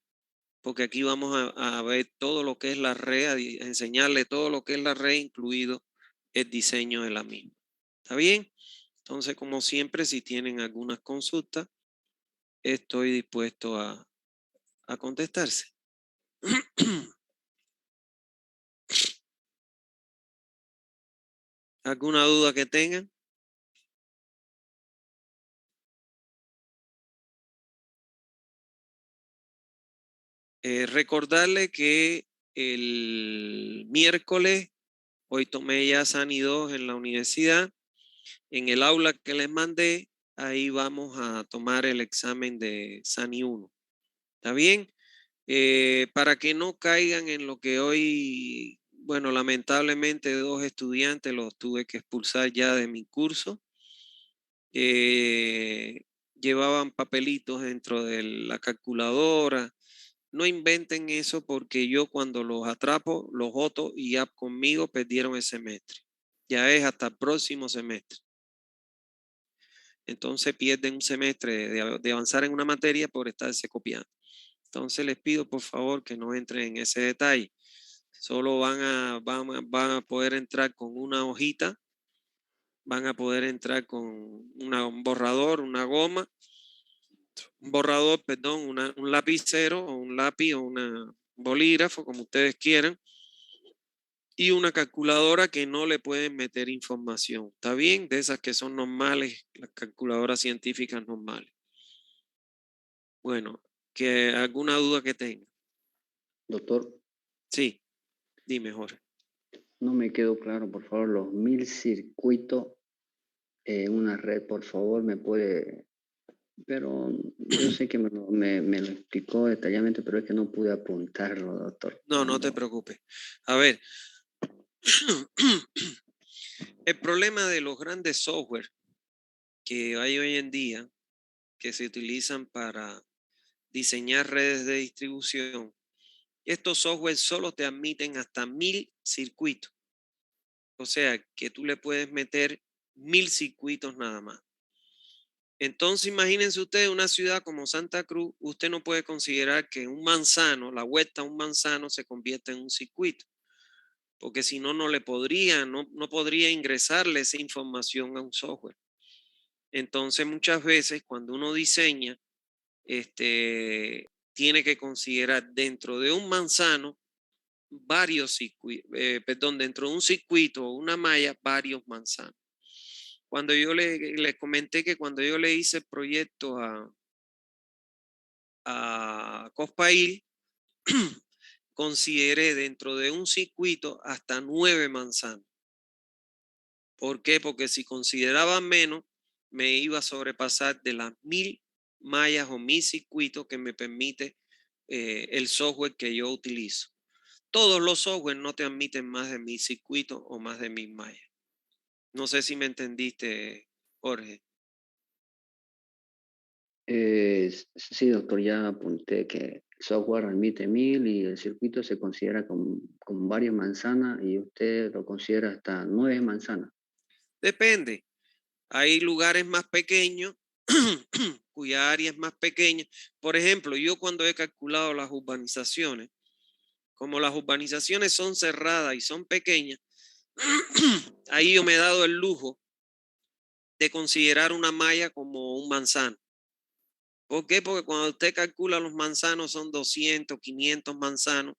porque aquí vamos a ver todo lo que es la red, a enseñarle todo lo que es la red, incluido el diseño de la misma. ¿Está bien? Entonces, como siempre, si tienen algunas consultas, estoy dispuesto a contestarse. ¿Alguna duda que tengan? Recordarle que el miércoles, hoy tomé ya SANI 2 en la universidad, en el aula que les mandé, ahí vamos a tomar el examen de SANI 1. ¿Está bien? Para que no caigan en lo que hoy, bueno, lamentablemente 2 estudiantes los tuve que expulsar ya de mi curso. Llevaban papelitos dentro de la calculadora. No inventen eso porque yo cuando los atrapo, los voto y ya conmigo perdieron el semestre. Ya es hasta el próximo semestre. Entonces pierden un semestre de avanzar en una materia por estarse copiando. Entonces les pido por favor que no entren en ese detalle. Solo van a poder entrar con una hojita, van a poder entrar con un borrador, una goma, un borrador, perdón, un lapicero o un lápiz o un bolígrafo, como ustedes quieran, y una calculadora que no le pueden meter información. ¿Está bien? De esas que son normales, las calculadoras científicas normales. Bueno, que alguna duda que tenga. Doctor, Sí, dime, Jorge. no me quedó claro, por favor, los 1000 circuitos en una red, por favor, me puede... Pero yo sé que me lo explicó detalladamente, pero es que no pude apuntarlo, doctor. No, no te preocupes. A ver, el problema de los grandes software que hay hoy en día, que se utilizan para diseñar redes de distribución, estos software solo te admiten hasta 1000 circuitos. O sea, que tú le puedes meter 1000 circuitos nada más. Entonces, imagínense ustedes una ciudad como Santa Cruz, usted no puede considerar que un manzano, la vuelta a un manzano se convierta en un circuito, porque si no, no podría ingresarle esa información a un software. Entonces, muchas veces cuando uno diseña, tiene que considerar dentro de un manzano varios circuitos, dentro de un circuito o una malla, varios manzanos. Cuando yo le comenté que cuando yo le hice el proyecto a Cospail, consideré dentro de un circuito hasta 9 manzanos. ¿Por qué? Porque si consideraba menos, me iba a sobrepasar de las 1000 mallas o 1000 circuitos que me permite el software que yo utilizo. Todos los softwares no te admiten más de 1000 circuitos o más de 1000 mallas. No sé si me entendiste, Jorge. Sí, doctor, ya apunté que el software admite 1000 y el circuito se considera con varias manzanas y usted lo considera hasta 9 manzanas. Depende. Hay lugares más pequeños cuya área es más pequeña. Por ejemplo, yo cuando he calculado las urbanizaciones, como las urbanizaciones son cerradas y son pequeñas, ahí yo me he dado el lujo de considerar una malla como un manzano. ¿Por qué? Porque cuando usted calcula los manzanos son 200, 500 manzanos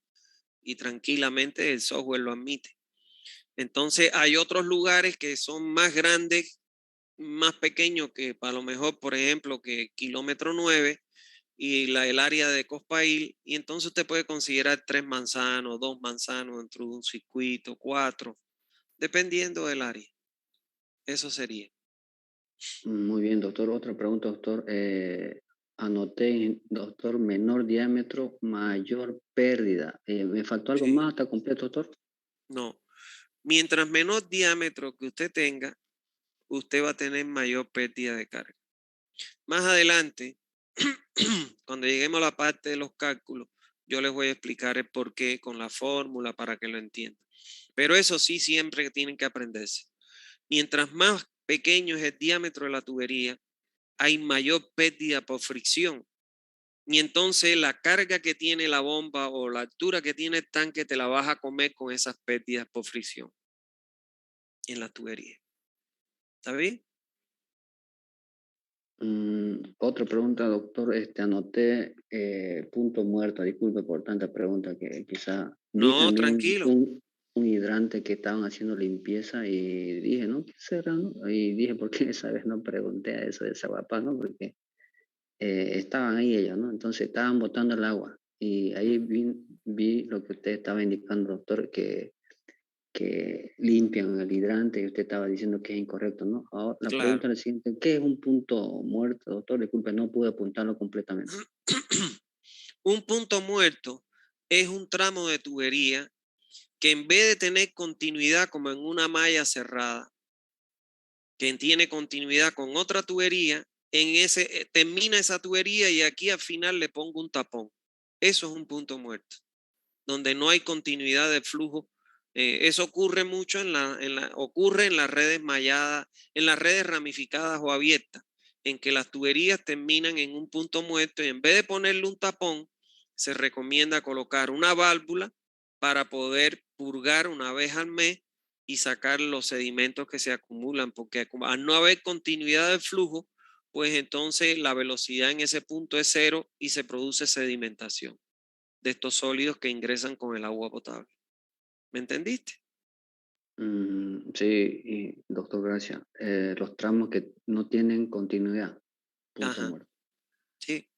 y tranquilamente el software lo admite. Entonces hay otros lugares que son más grandes, más pequeños que para lo mejor, por ejemplo, que kilómetro 9 y el área de Cospail, y entonces usted puede considerar 3 manzanos, 2 manzanos dentro de un circuito, 4, dependiendo del área. Eso sería. Muy bien, doctor. Otra pregunta, doctor. Anoté, doctor, menor diámetro, mayor pérdida. ¿Me faltó algo Sí. más? ¿Está completo, doctor? No. Mientras menor diámetro que usted tenga, usted va a tener mayor pérdida de carga. Más adelante, cuando lleguemos a la parte de los cálculos, yo les voy a explicar el por qué con la fórmula para que lo entiendan. Pero eso sí, siempre tienen que aprenderse. Mientras más pequeño es el diámetro de la tubería, hay mayor pérdida por fricción. Y entonces la carga que tiene la bomba o la altura que tiene el tanque te la vas a comer con esas pérdidas por fricción en la tubería. ¿Está bien? Otra pregunta, doctor. Anoté punto muerto. Disculpe por tanta pregunta que quizá vi No, también tranquilo. un hidrante que estaban haciendo limpieza y dije, ¿no? ¿Qué será, no? Y dije, ¿por qué esa vez no pregunté a eso de Zaguapán, no? Porque estaban ahí ellos, ¿no? Entonces estaban botando el agua y ahí vi lo que usted estaba indicando, doctor, que limpian el hidrante y usted estaba diciendo que es incorrecto, ¿no? Ahora, la pregunta Claro. es la siguiente, ¿qué es un punto muerto, doctor? Disculpe, no pude apuntarlo completamente. Un punto muerto es un tramo de tubería que en vez de tener continuidad como en una malla cerrada, que tiene continuidad con otra tubería, termina esa tubería y aquí al final le pongo un tapón. Eso es un punto muerto, donde no hay continuidad de flujo. Eso ocurre mucho ocurre en las redes malladas, en las redes ramificadas o abiertas, en que las tuberías terminan en un punto muerto y en vez de ponerle un tapón, se recomienda colocar una válvula para poder purgar una vez al mes y sacar los sedimentos que se acumulan, porque al no haber continuidad del flujo, pues entonces la velocidad en ese punto es cero y se produce sedimentación de estos sólidos que ingresan con el agua potable. ¿Me entendiste? Sí, doctor, gracias. Los tramos que no tienen continuidad, punto Ajá, muerto. sí.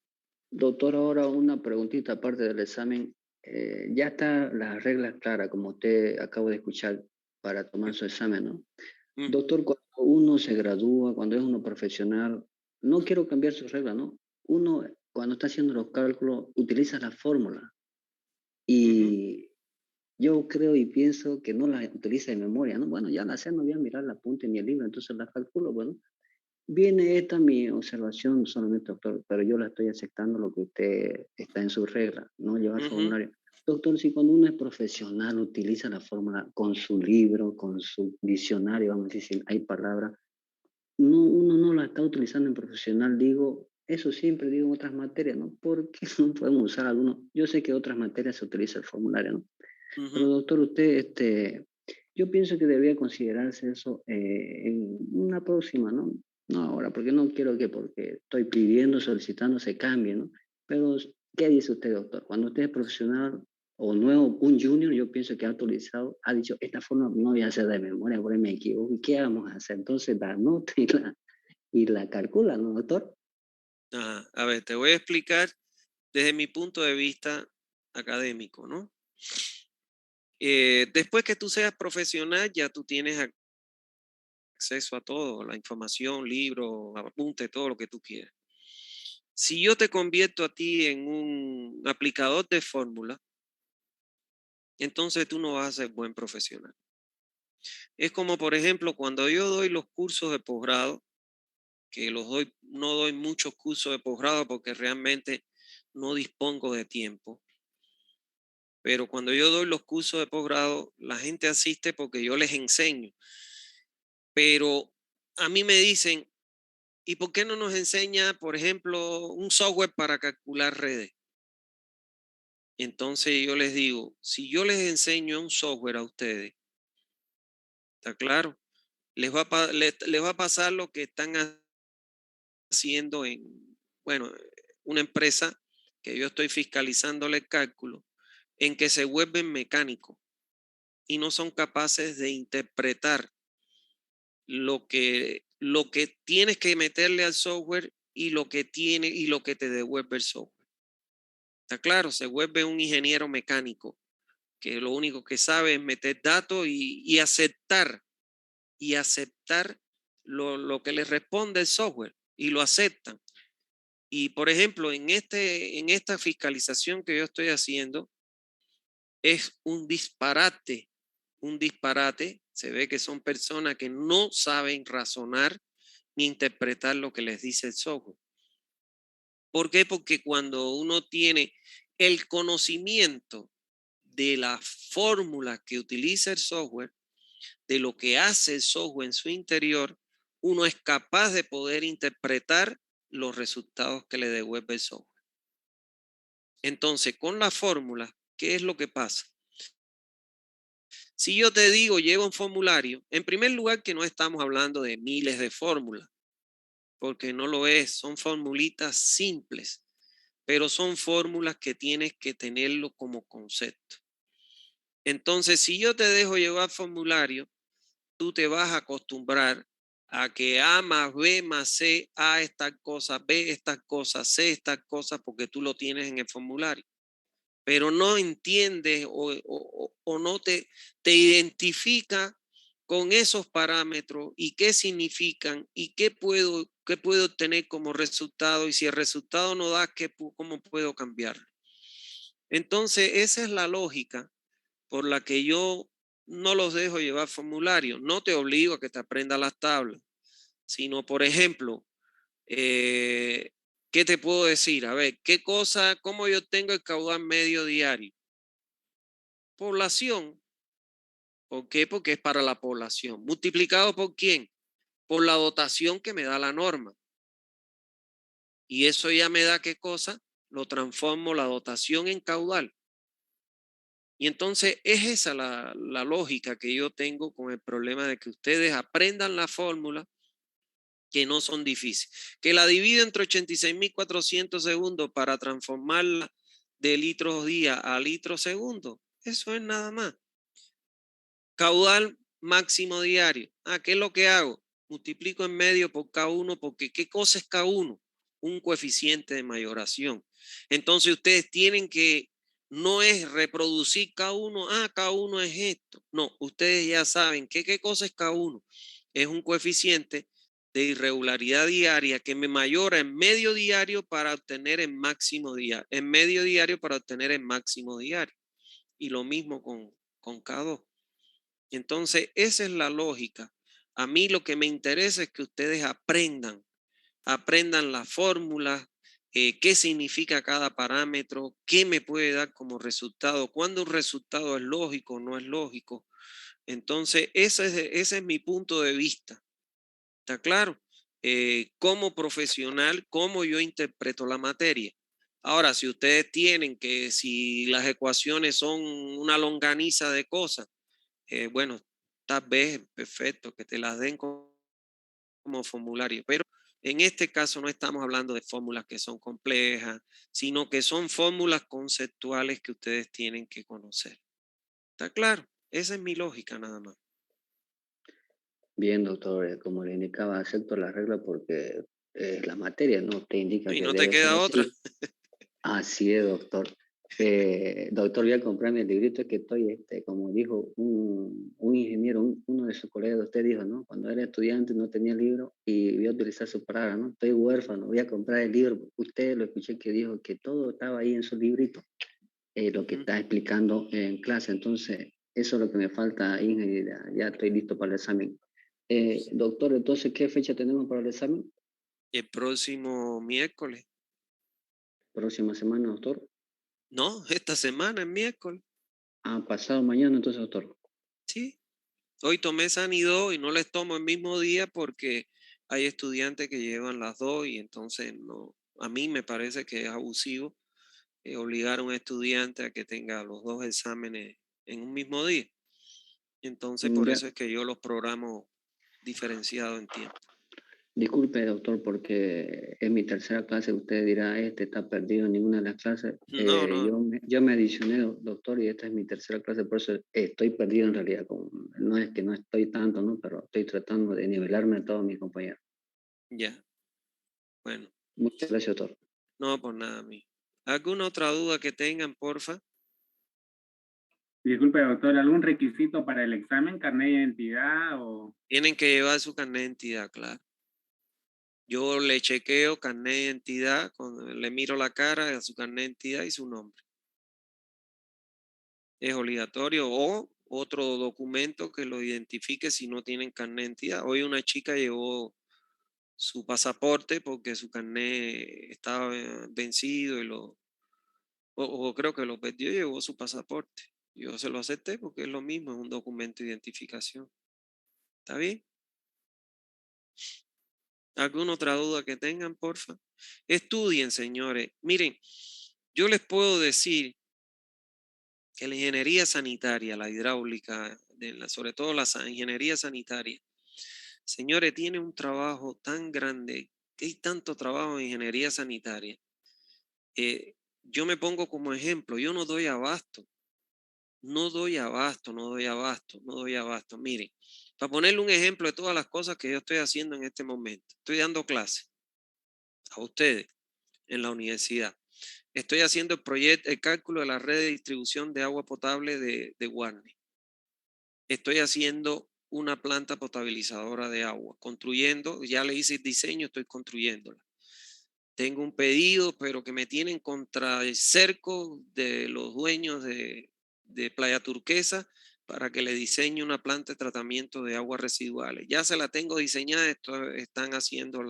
Doctor, ahora una preguntita aparte del examen. Ya está las reglas claras, como usted acabo de escuchar, para tomar su examen, ¿no? Ujú, Doctor, cuando uno se gradúa, cuando es uno profesional, no quiero cambiar sus reglas, ¿no? Uno, cuando está haciendo los cálculos, utiliza la fórmula. ujú. Y yo creo y pienso que no la utiliza de memoria, ¿no? Bueno, ya la sé, no voy a mirar la apunte ni el libro, entonces la calculo, bueno. Viene esta mi observación solamente, doctor, pero yo la estoy aceptando lo que usted está en su regla, no llevar Ujú. formulario. Doctor, si cuando uno es profesional utiliza la fórmula con su libro, con su diccionario, vamos a decir, si hay palabras, uno no la está utilizando en profesional, digo, eso siempre digo en otras materias, ¿no? ¿Por qué no podemos usar algunos? Yo sé que en otras materias se utiliza el formulario, ¿no? Pero Ujú. doctor, usted, yo pienso que debería considerarse eso en una próxima, ¿no? No ahora, porque no quiero que porque estoy pidiendo, solicitando, se cambie, ¿no? Pero, ¿qué dice usted, doctor? Cuando usted es profesional o nuevo, un junior, yo pienso que ha utilizado, ha dicho, esta forma no voy a hacer de memoria, porque me equivoco. ¿Y qué vamos a hacer? Entonces, la nota y la calcula, ¿no, doctor? Ajá. A ver, te voy a explicar desde mi punto de vista académico, ¿no? Después que tú seas profesional, ya tú tienes acceso a todo, la información, libros, apunte, todo lo que tú quieras. Si yo te convierto a ti en un aplicador de fórmula, entonces tú no vas a ser buen profesional. Es como, por ejemplo, cuando yo doy los cursos de posgrado, que los doy, no doy muchos cursos de posgrado porque realmente no dispongo de tiempo. Pero cuando yo doy los cursos de posgrado, la gente asiste porque yo les enseño. Pero a mí me dicen, ¿y por qué no nos enseña, por ejemplo, un software para calcular redes? Entonces yo les digo, si yo les enseño un software a ustedes, ¿está claro? Les va a pasar lo que están haciendo en, bueno, una empresa que yo estoy fiscalizándole el cálculo, en que se vuelven mecánicos y no son capaces de interpretar lo que tienes que meterle al software y lo que tiene y lo que te devuelve el software. Está claro, se vuelve un ingeniero mecánico que lo único que sabe es meter datos y aceptar lo que le responde el software y lo aceptan. Y por ejemplo, en esta fiscalización que yo estoy haciendo, es un disparate. Se ve que son personas que no saben razonar ni interpretar lo que les dice el software. ¿Por qué? Porque cuando uno tiene el conocimiento de la fórmula que utiliza el software, de lo que hace el software en su interior, uno es capaz de poder interpretar los resultados que le devuelve el software. Entonces, con la fórmula, ¿qué es lo que pasa? Si yo te digo, lleva un formulario, en primer lugar que no estamos hablando de miles de fórmulas, porque no lo es, son formulitas simples, pero son fórmulas que tienes que tenerlo como concepto. Entonces, si yo te dejo llevar formulario, tú te vas a acostumbrar a que A más B más C, A estas cosas, B estas cosas, C estas cosas, porque tú lo tienes en el formulario. Pero no entiendes o no te identifica con esos parámetros y qué significan y qué puedo obtener como resultado y si el resultado no da, ¿cómo puedo cambiarlo? Entonces, esa es la lógica por la que yo no los dejo llevar formulario. No te obligo a que te aprendas las tablas, sino, por ejemplo, eh, ¿qué te puedo decir? A ver, cómo yo tengo el caudal medio diario? Población. ¿Por qué? Porque es para la población. ¿Multiplicado por quién? Por la dotación que me da la norma. Y eso ya me da qué cosa? Lo transformo la dotación en caudal. Y entonces es esa la lógica que yo tengo con el problema de que ustedes aprendan la fórmula que no son difíciles. Que la divido entre 86.400 segundos para transformarla de litros día a litros segundo. Eso es nada más. Caudal máximo diario. ¿Qué es lo que hago? Multiplico en medio por K1 porque ¿qué cosa es K1? Un coeficiente de mayoración. Entonces ustedes tienen que, no es reproducir K1, K1 es esto. No, ustedes ya saben qué cosa es K1. Es un coeficiente de irregularidad diaria que me mayora en medio diario para obtener el máximo diario, en medio diario para obtener el máximo diario. Y lo mismo con K2. Entonces, esa es la lógica. A mí lo que me interesa es que ustedes aprendan las fórmulas, qué significa cada parámetro, qué me puede dar como resultado, cuándo un resultado es lógico o no es lógico. Entonces, ese es mi punto de vista. ¿Está claro? como profesional, cómo yo interpreto la materia. Ahora, si ustedes tienen que, si las ecuaciones son una longaniza de cosas, bueno, tal vez perfecto que te las den como formulario, pero en este caso no estamos hablando de fórmulas que son complejas, sino que son fórmulas conceptuales que ustedes tienen que conocer. ¿Está claro? Esa es mi lógica nada más. Bien, doctor, como le indicaba, acepto la regla porque la materia no te indica Y que no te debe ser queda otra. así. Así es, doctor. Doctor, voy a comprarme el librito que estoy, como dijo un ingeniero, uno de sus colegas de usted dijo, ¿no? Cuando era estudiante no tenía libro y voy a utilizar su palabra, ¿no? Estoy huérfano, voy a comprar el libro. Usted lo escuché que dijo que todo estaba ahí en su librito, lo que está explicando en clase. Entonces, eso es lo que me falta, ingeniero. Ya estoy listo para el examen. Doctor, entonces, ¿qué fecha tenemos para el examen? El próximo miércoles. Próxima semana, doctor. No, esta semana es miércoles. Ah, pasado mañana, entonces, doctor. Sí. Hoy tomé Sanidad y no les tomo el mismo día porque hay estudiantes que llevan las dos y entonces no, a mí me parece que es abusivo obligar a un estudiante a que tenga los dos exámenes en un mismo día. Entonces, por Ya, eso es que yo los programo diferenciado en tiempo. disculpe, doctor, porque es mi tercera clase. Usted dirá, este está perdido en ninguna de las clases. No, no, Yo me adicioné, doctor, y esta es mi tercera clase, por eso estoy perdido en realidad. No es que no estoy tanto, ¿no? Pero estoy tratando de nivelarme a todos mis compañeros. ya. Bueno, Muchas gracias, doctor. no por nada a mí. ¿Alguna otra duda que tengan, porfa? Disculpe, doctor, ¿algún requisito para el examen, carnet de identidad o...? Tienen que llevar su carnet de identidad, claro. Yo le chequeo carnet de identidad, cuando le miro la cara a su carnet de identidad y su nombre. Es obligatorio o otro documento que lo identifique si no tienen carnet de identidad. Hoy una chica llevó su pasaporte porque su carnet estaba vencido o creo que lo perdió y llevó su pasaporte. Yo se lo acepté porque es lo mismo, es un documento de identificación. ¿Está bien? ¿Alguna otra duda que tengan, porfa? Estudien, señores. Miren, yo les puedo decir que la ingeniería sanitaria, la hidráulica, sobre todo la ingeniería sanitaria, señores, tiene un trabajo tan grande, que hay tanto trabajo en ingeniería sanitaria. Yo me pongo como ejemplo, yo no doy abasto, no doy abasto, no doy abasto, no doy abasto. Miren, para ponerle un ejemplo de todas las cosas que yo estoy haciendo en este momento, estoy dando clases a ustedes en la universidad. Estoy haciendo el proyecto, el cálculo de la red de distribución de agua potable de Guarne. Estoy haciendo una planta potabilizadora de agua, construyendo, ya le hice el diseño, estoy construyéndola. Tengo un pedido, pero que me tienen contra el cerco de los dueños de Playa Turquesa para que le diseñe una planta de tratamiento de aguas residuales. Ya se la tengo diseñada, están haciendo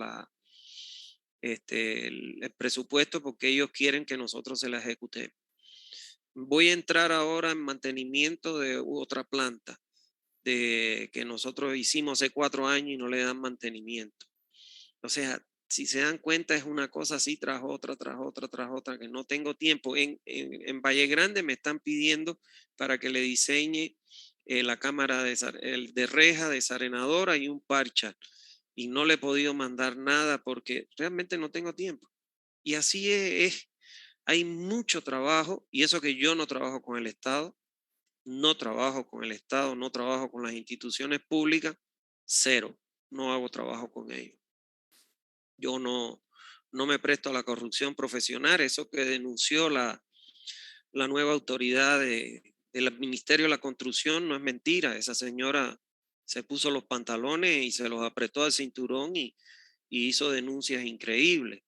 el presupuesto porque ellos quieren que nosotros se la ejecutemos. Voy a entrar ahora en mantenimiento de otra planta que nosotros hicimos hace 4 años y no le dan mantenimiento. O sea, si se dan cuenta, es una cosa así tras otra, tras otra, tras otra, que no tengo tiempo. En Valle Grande me están pidiendo para que le diseñe la cámara de reja, desarenadora y un parcha. Y no le he podido mandar nada porque realmente no tengo tiempo. Y así hay mucho trabajo, y eso que yo no trabajo con el Estado, no trabajo con el Estado, no trabajo con las instituciones públicas, cero, no hago trabajo con ellos. Yo no me presto a la corrupción profesional, eso que denunció la nueva autoridad del Ministerio de la Construcción no es mentira, esa señora se puso los pantalones y se los apretó al cinturón y hizo denuncias increíbles,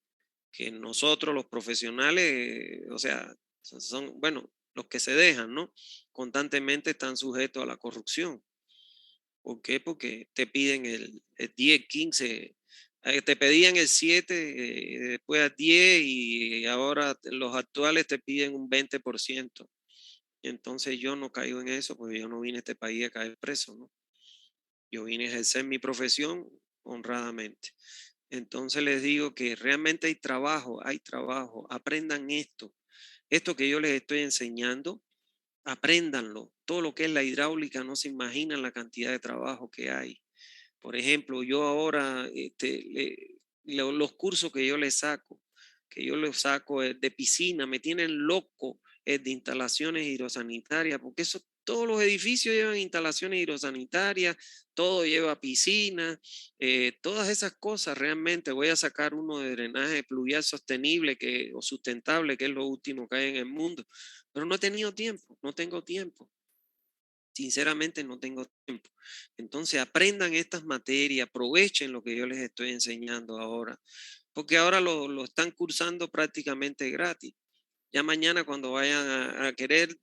que nosotros los profesionales, o sea, bueno, los que se dejan, ¿no? Constantemente están sujetos a la corrupción. ¿Por qué? Porque te piden el 10, 15, te pedían el 7, después al 10 y ahora los actuales te piden un 20%. Entonces yo no caigo en eso porque yo no vine a este país a caer preso, ¿no? Yo vine a ejercer mi profesión honradamente. Entonces les digo que realmente hay trabajo, aprendan esto. Esto que yo les estoy enseñando, apréndanlo. Todo lo que es la hidráulica, no se imaginan la cantidad de trabajo que hay. Por ejemplo, yo ahora, los cursos que yo les saco de piscina, me tienen loco de instalaciones hidrosanitarias, porque eso, todos los edificios llevan instalaciones hidrosanitarias, todo lleva piscina, todas esas cosas realmente. Voy a sacar uno de drenaje pluvial sostenible o sustentable, que es lo último que hay en el mundo, pero no he tenido tiempo, no tengo tiempo. Sinceramente no tengo tiempo. Entonces aprendan estas materias, aprovechen lo que yo les estoy enseñando ahora, porque ahora lo están cursando prácticamente gratis. Ya mañana cuando vayan a querer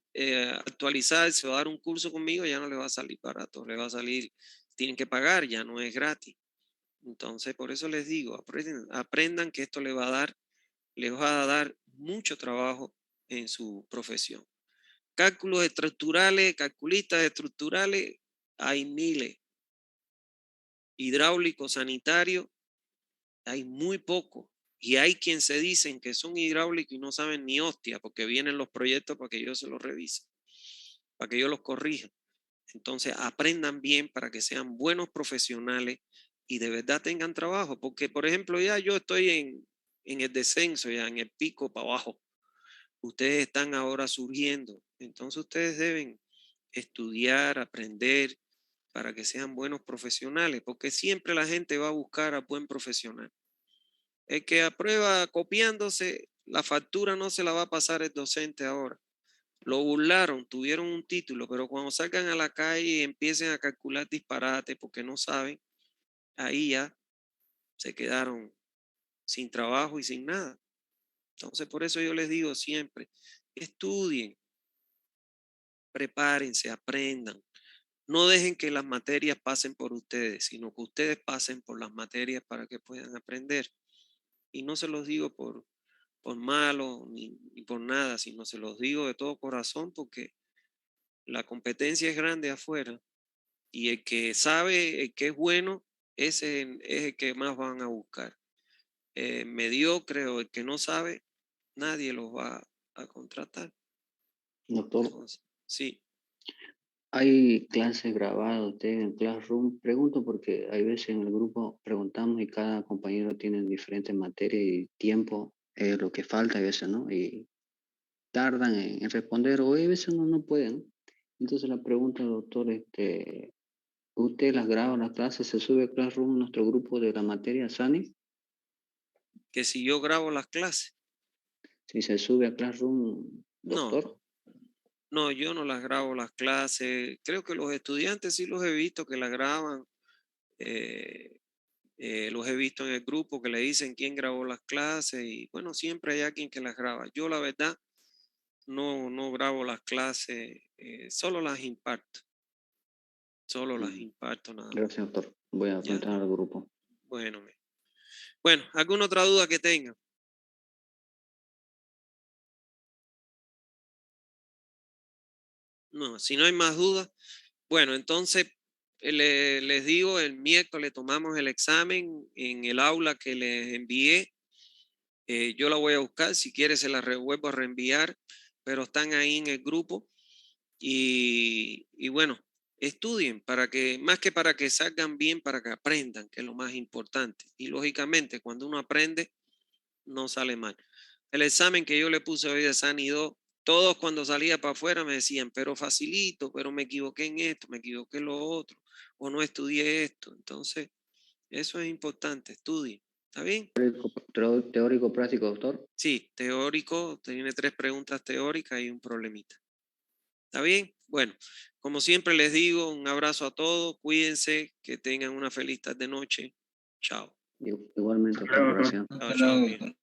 actualizarse o dar un curso conmigo, ya no le va a salir barato, le va a salir, tienen que pagar, ya no es gratis. Entonces por eso les digo, aprendan que esto les va a dar mucho trabajo en su profesión. Cálculos estructurales, calculistas estructurales, hay miles. Hidráulicos, sanitarios, hay muy poco. Y hay quien se dicen que son hidráulicos y no saben ni hostia, porque vienen los proyectos para que yo se los revise, para que yo los corrija. Entonces aprendan bien para que sean buenos profesionales y de verdad tengan trabajo. Porque, por ejemplo, ya yo estoy en el descenso, ya en el pico para abajo. Ustedes están ahora surgiendo. Entonces ustedes deben estudiar, aprender para que sean buenos profesionales, porque siempre la gente va a buscar a buen profesional. El que aprueba copiándose, la factura no se la va a pasar el docente ahora. Lo burlaron, tuvieron un título, pero cuando salgan a la calle y empiecen a calcular disparates porque no saben, ahí ya se quedaron sin trabajo y sin nada. Entonces, por eso yo les digo siempre, estudien, prepárense, aprendan. No dejen que las materias pasen por ustedes, sino que ustedes pasen por las materias para que puedan aprender. Y no se los digo por malo ni por nada, sino se los digo de todo corazón porque la competencia es grande afuera y el que sabe, el que es bueno, ese es el que más van a buscar. Mediocre o el que no sabe, nadie los va a contratar. Doctor, Entonces, sí. ¿hay clases grabadas usted en Classroom? Pregunto porque hay veces en el grupo preguntamos y cada compañero tiene diferentes materias y tiempo, lo que falta a veces, ¿no? Y tardan en responder o a veces no pueden. Entonces la pregunta, doctor, ¿usted las graba las clases? ¿Se sube a Classroom nuestro grupo de la materia SANI? Que si yo grabo las clases. Si se sube a Classroom, No, doctor. no, yo no las grabo las clases. Creo que los estudiantes sí los he visto que las graban. Los he visto en el grupo que le dicen quién grabó las clases y bueno, siempre hay alguien que las graba. Yo la verdad no grabo las clases, solo las imparto. Solo las imparto nada más. Gracias, doctor. Voy a Ya, preguntar al grupo. bueno, bueno, ¿alguna otra duda que tenga? No, si no hay más dudas, bueno, entonces les digo, el miércoles tomamos el examen en el aula que les envié. Yo la voy a buscar, si quieres se la vuelvo a reenviar, pero están ahí en el grupo. Y bueno, estudien para que, más que para que salgan bien, para que aprendan, que es lo más importante. Y lógicamente, cuando uno aprende, no sale mal. El examen que yo le puse hoy de SANI 2, todos cuando salía para afuera me decían, pero facilito, pero me equivoqué en esto, me equivoqué en lo otro, o no estudié esto. Entonces, eso es importante, estudien. ¿Está bien? Teórico práctico, doctor. Sí, teórico, tiene 3 preguntas teóricas y un problemita. ¿Está bien? Bueno, como siempre les digo, un abrazo a todos, cuídense, que tengan una feliz tarde noche. Chao. Igualmente, doctor, Claro, gracias. Chao, chao.